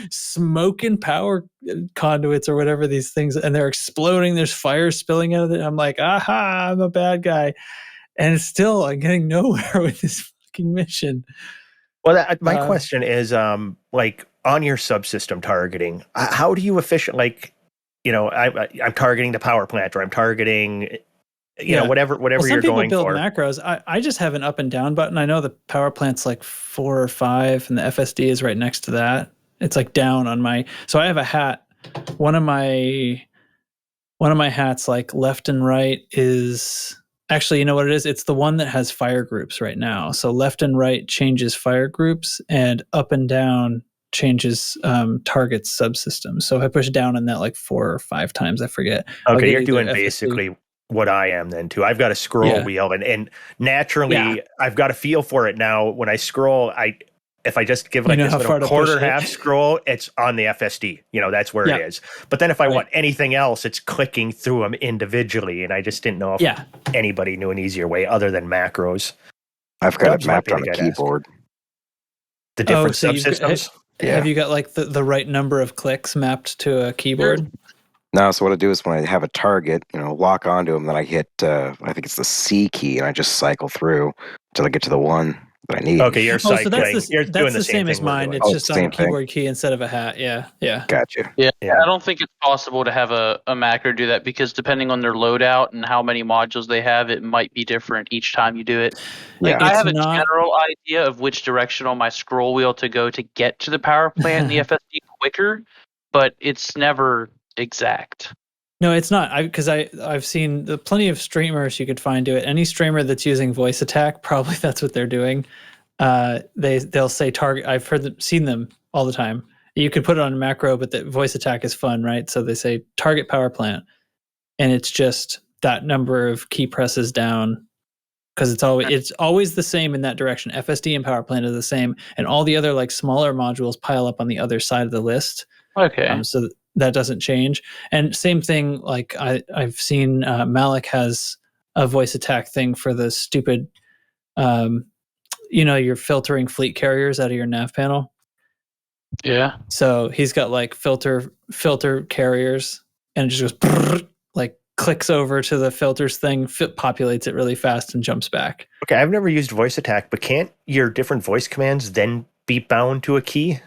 smoking power conduits or whatever these things, and they're exploding. There's fire spilling out of it. I'm like, aha, I'm a bad guy. And still, I'm getting nowhere with this fucking mission. Well, my question is, like on your subsystem targeting, how do you I'm targeting the power plant, or I'm targeting, whatever you're going for. Some people build macros. I just have an up and down button. I know the power plant's like 4 or 5, and the FSD is right next to that. It's like down on my. So I have a hat. One of my hats, like left and right, is actually, you know what it is? It's the one that has fire groups right now. So left and right changes fire groups, and up and down changes targets subsystems. So if I push down on that like 4 or 5 times, I forget. Okay, you're doing basically what I am then too. I've got a scroll wheel, and naturally I've got a feel for it now. When I scroll, if I just give like this little quarter half scroll, it's on the FSD. That's where it is. But then if I want anything else, it's clicking through them individually, and I just didn't know if anybody knew an easier way other than macros. I've got it mapped on the keyboard. The different subsystems. Have you got like the right number of clicks mapped to a keyboard? No, so what I do is when I have a target, lock onto them, then I hit, I think it's the C key, and I just cycle through until I get to the one that I need. Okay, you're cycling. So that's the same as mine. It's just on a keyboard key instead of a hat. Yeah. Gotcha. Yeah, I don't think it's possible to have a macro do that, because depending on their loadout and how many modules they have, it might be different each time you do it. Like, I have a general idea of which direction on my scroll wheel to go to get to the power plant and the FSD quicker, but it's never exact. No, it's not. Because I've seen plenty of streamers you could find do it. Any streamer that's using voice attack, probably that's what they're doing. They'll say target. I've seen them all the time. You could put it on a macro, but the voice attack is fun, right? So they say target power plant, and it's just that number of key presses down, because it's always the same in that direction. FSD and power plant are the same, and all the other like smaller modules pile up on the other side of the list. Okay. So that doesn't change. And same thing, like I've seen Malik has a voice attack thing for the stupid, you're filtering fleet carriers out of your nav panel. Yeah. So he's got like filter carriers, and it just goes like clicks over to the filters thing, populates it really fast, and jumps back. Okay, I've never used voice attack, but can't your different voice commands then be bound to a key?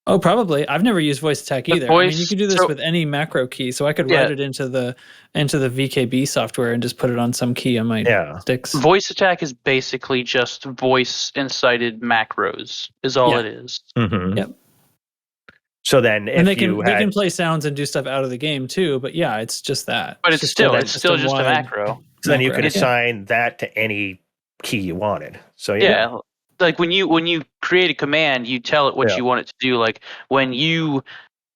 Oh, probably. I've never used voice attack either. I mean, you can do this with any macro key, so I could write it into the VKB software and just put it on some key on my sticks. Voice attack is basically just voice incited macros. Is all it is. Mm-hmm. Yep. So then, they can play sounds and do stuff out of the game too. But yeah, it's just that. But it's still just a macro. So then you could assign that to any key you wanted. So yeah. Like when you create a command, you tell it what you want it to do. Like when you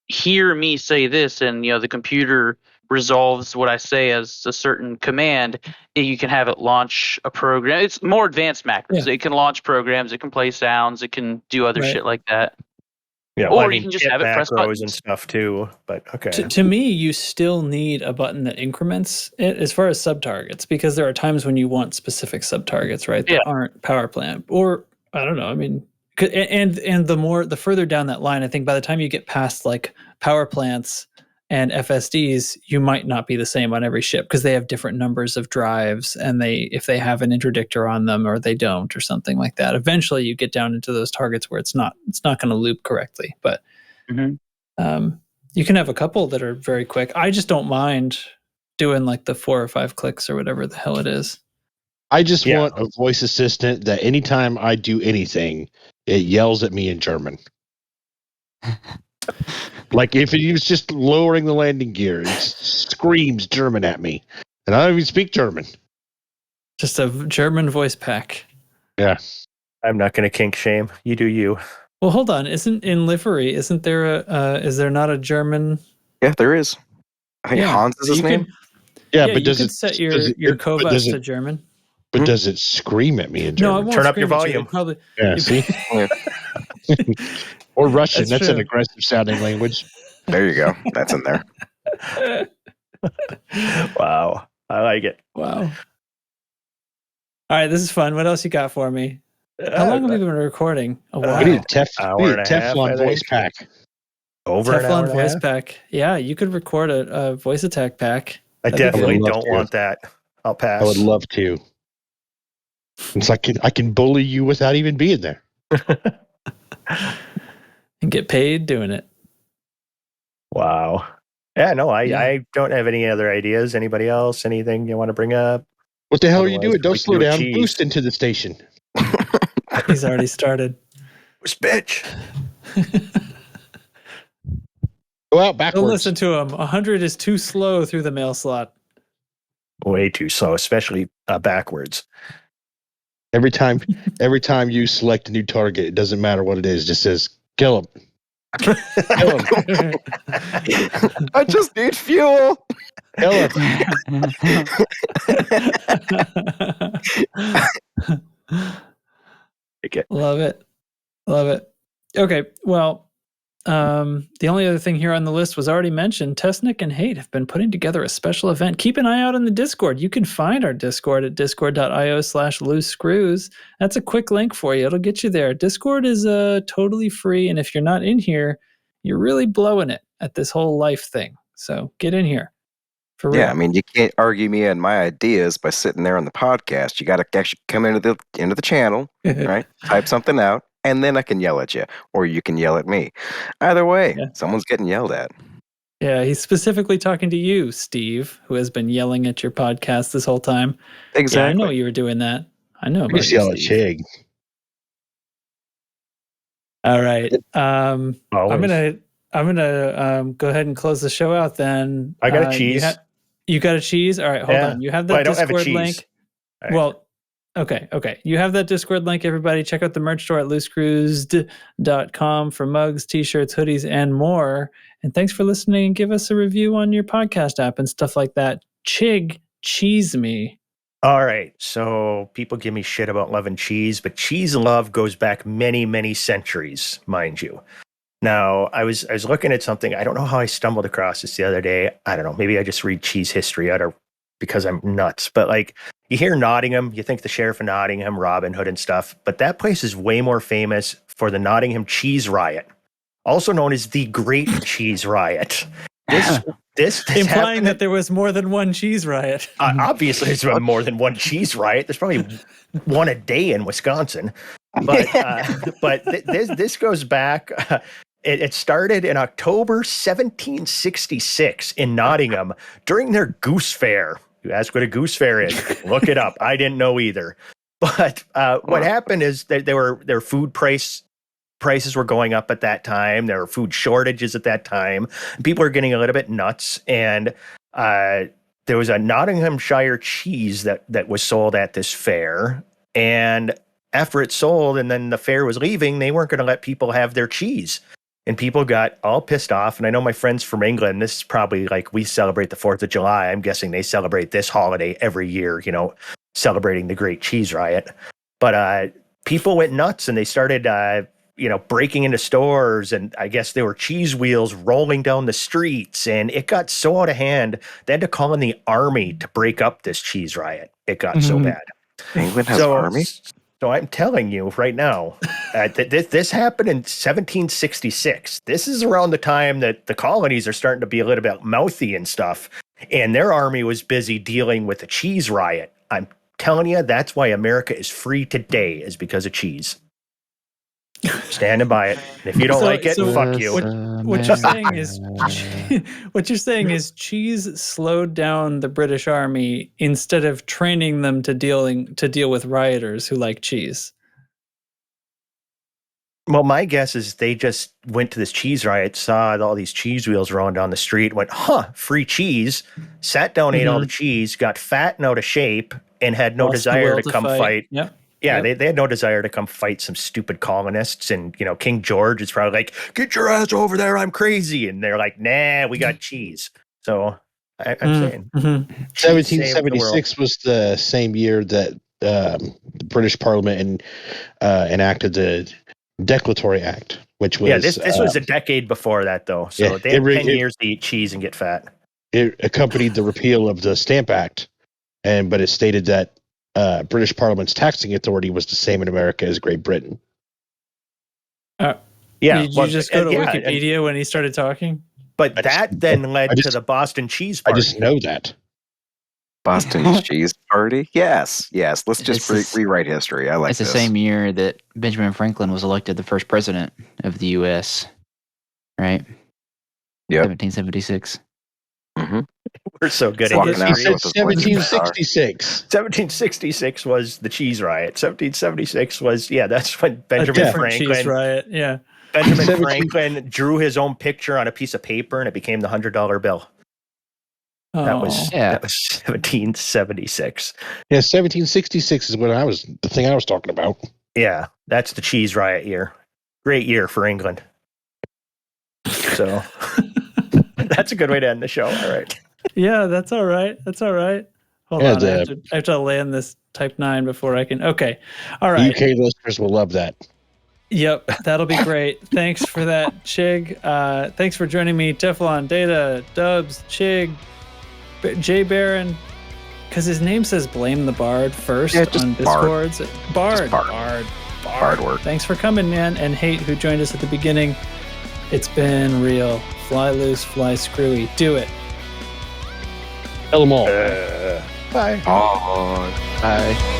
hear me say this, and the computer resolves what I say as a certain command, you can have it launch a program. It's more advanced macros. Yeah. It can launch programs. It can play sounds. It can do other shit like that. Yeah, or you can just have it press buttons and stuff too. But okay. To me, you still need a button that increments it as far as sub-targets, because there are times when you want specific sub-targets, right? That aren't power plant, or I don't know. I mean, and the further down that line, I think by the time you get past like power plants and FSDs, you might not be the same on every ship because they have different numbers of drives, and if they have an interdictor on them or they don't or something like that. Eventually, you get down into those targets where it's not going to loop correctly. But you can have a couple that are very quick. I just don't mind doing like the 4 or 5 clicks or whatever the hell it is. I just want a voice assistant that anytime I do anything, it yells at me in German. Like if it was just lowering the landing gear, it screams German at me. And I don't even speak German. Just a German voice pack. Yeah. I'm not going to kink shame. You do you. Well, hold on. Is there not a German? Yeah, there is. I think Hans is his name. But does it set your Kovas to German? But does it scream at me in German? No, I won't. Turn up your volume. See? Or Russian. That's an aggressive sounding language. There you go. That's in there. Wow. I like it. Wow. All right, this is fun. What else you got for me? How long have we been recording? A while. We need a Teflon voice pack. Over an hour and voice pack. Yeah, you could record a voice attack pack. I definitely don't want that. I'll pass. I would love to. It's like I can bully you without even being there. And get paid doing it. Wow. Yeah, no, I don't have any other ideas. Anybody else? Anything you want to bring up? What the hell are you doing? Don't slow down. Boost into the station. He's already started. Bitch. Go out backwards. Don't listen to him. 100 is too slow through the mail slot. Way too slow, especially backwards. Every time you select a new target, it doesn't matter what it is. It just says, kill him. Kill him. I just need fuel. Kill him. Love it. Okay, well, the only other thing here on the list was already mentioned. Testnik and Hate have been putting together a special event. Keep an eye out on the Discord. You can find our Discord at discord.io/loose screws. That's a quick link for you. It'll get you there. Discord is totally free, and if you're not in here, you're really blowing it at this whole life thing. So get in here. For real. Yeah, I mean, you can't argue me and my ideas by sitting there on the podcast. You got to actually come into the channel, right? Type something out. And then I can yell at you, or you can yell at me. Either way, someone's getting yelled at. Yeah, he's specifically talking to you, Steve, who has been yelling at your podcast this whole time. Exactly. Yeah, I know you were doing that. I know. Just yell at Chig. All right. I'm gonna go ahead and close the show out. Then I got a cheese. You got a cheese. All right, hold on. You have that Discord link. Right. Well. Okay. You have that Discord link, everybody. Check out the merch store at loosescrews.com for mugs, t-shirts, hoodies, and more. And thanks for listening, and give us a review on your podcast app and stuff like that. Chig, cheese me. All right. So people give me shit about loving cheese, but cheese love goes back many, many centuries, mind you. Now, I was looking at something. I don't know how I stumbled across this the other day. I don't know. Maybe I just read cheese history out of because I'm nuts. But like, you hear Nottingham, you think the Sheriff of Nottingham, Robin Hood and stuff, but that place is way more famous for the Nottingham Cheese Riot, also known as the Great Cheese Riot. This implying that there was more than one cheese riot. Obviously, there's more than one cheese riot. There's probably one a day in Wisconsin. But this goes back It started in October 1766 in Nottingham during their Goose Fair. You ask what a Goose Fair is, look it up. I didn't know either. But what happened is that their food prices were going up at that time. There were food shortages at that time. People were getting a little bit nuts. And there was a Nottinghamshire cheese that was sold at this fair. And after it sold and then the fair was leaving, they weren't going to let people have their cheese. And people got all pissed off. And I know my friends from England, this is probably like we celebrate the 4th of July. I'm guessing they celebrate this holiday every year, celebrating the Great Cheese Riot. But people went nuts and they started, breaking into stores. And I guess there were cheese wheels rolling down the streets. And it got so out of hand, they had to call in the army to break up this cheese riot. It got so bad. England has army? So I'm telling you right now, this happened in 1766. This is around the time that the colonies are starting to be a little bit mouthy and stuff. And their army was busy dealing with the cheese riot. I'm telling you, that's why America is free today, is because of cheese. Standing by it. And if you don't like it, fuck you. What you're saying is cheese slowed down the British Army instead of training them to deal with rioters who like cheese. Well, my guess is they just went to this cheese riot, saw all these cheese wheels rolling down the street, went, free cheese, sat down, ate all the cheese, got fat and out of shape, and had no desire to come fight. Yep. Yeah, They had no desire to come fight some stupid colonists. And, King George is probably like, get your ass over there, I'm crazy. And they're like, nah, we got cheese. So I'm saying. 1776 was the same year that the British Parliament enacted the Declaratory Act, which was... Yeah, this was a decade before that, though. So they had 10 years to eat cheese and get fat. It accompanied the repeal of the Stamp Act, but it stated that British Parliament's taxing authority was the same in America as Great Britain. Did you just go to Wikipedia when he started talking? But that then led to the Boston Cheese Party. I just know that. Boston Cheese Party? Yes. Let's just rewrite history. I like this. It's the same year that Benjamin Franklin was elected the first president of the U.S., right? Yep. 1776. Mm-hmm. We're so good at it. He said 1766. 1766 was the cheese riot. 1776 was, that's when Benjamin Franklin. Cheese riot, yeah. Benjamin Franklin drew his own picture on a piece of paper and it became the $100 bill. That was 1776. Yeah, 1766 is the thing I was talking about. Yeah, that's the cheese riot year. Great year for England. So that's a good way to end the show. All right. Yeah, that's all right. Hold on, I have to land this Type 9 before I can. Okay, all right. UK listeners will love that. Yep, that'll be great. Thanks for that, Chig. Thanks for joining me, Teflon, Data, Dubs, Chig, Jay Baron, because his name says Blame the Bard first on Discord. Bard work. Thanks for coming, man. And Hate, who joined us at the beginning. It's been real. Fly loose, fly screwy. Do it. Tell them all. Bye. Bye.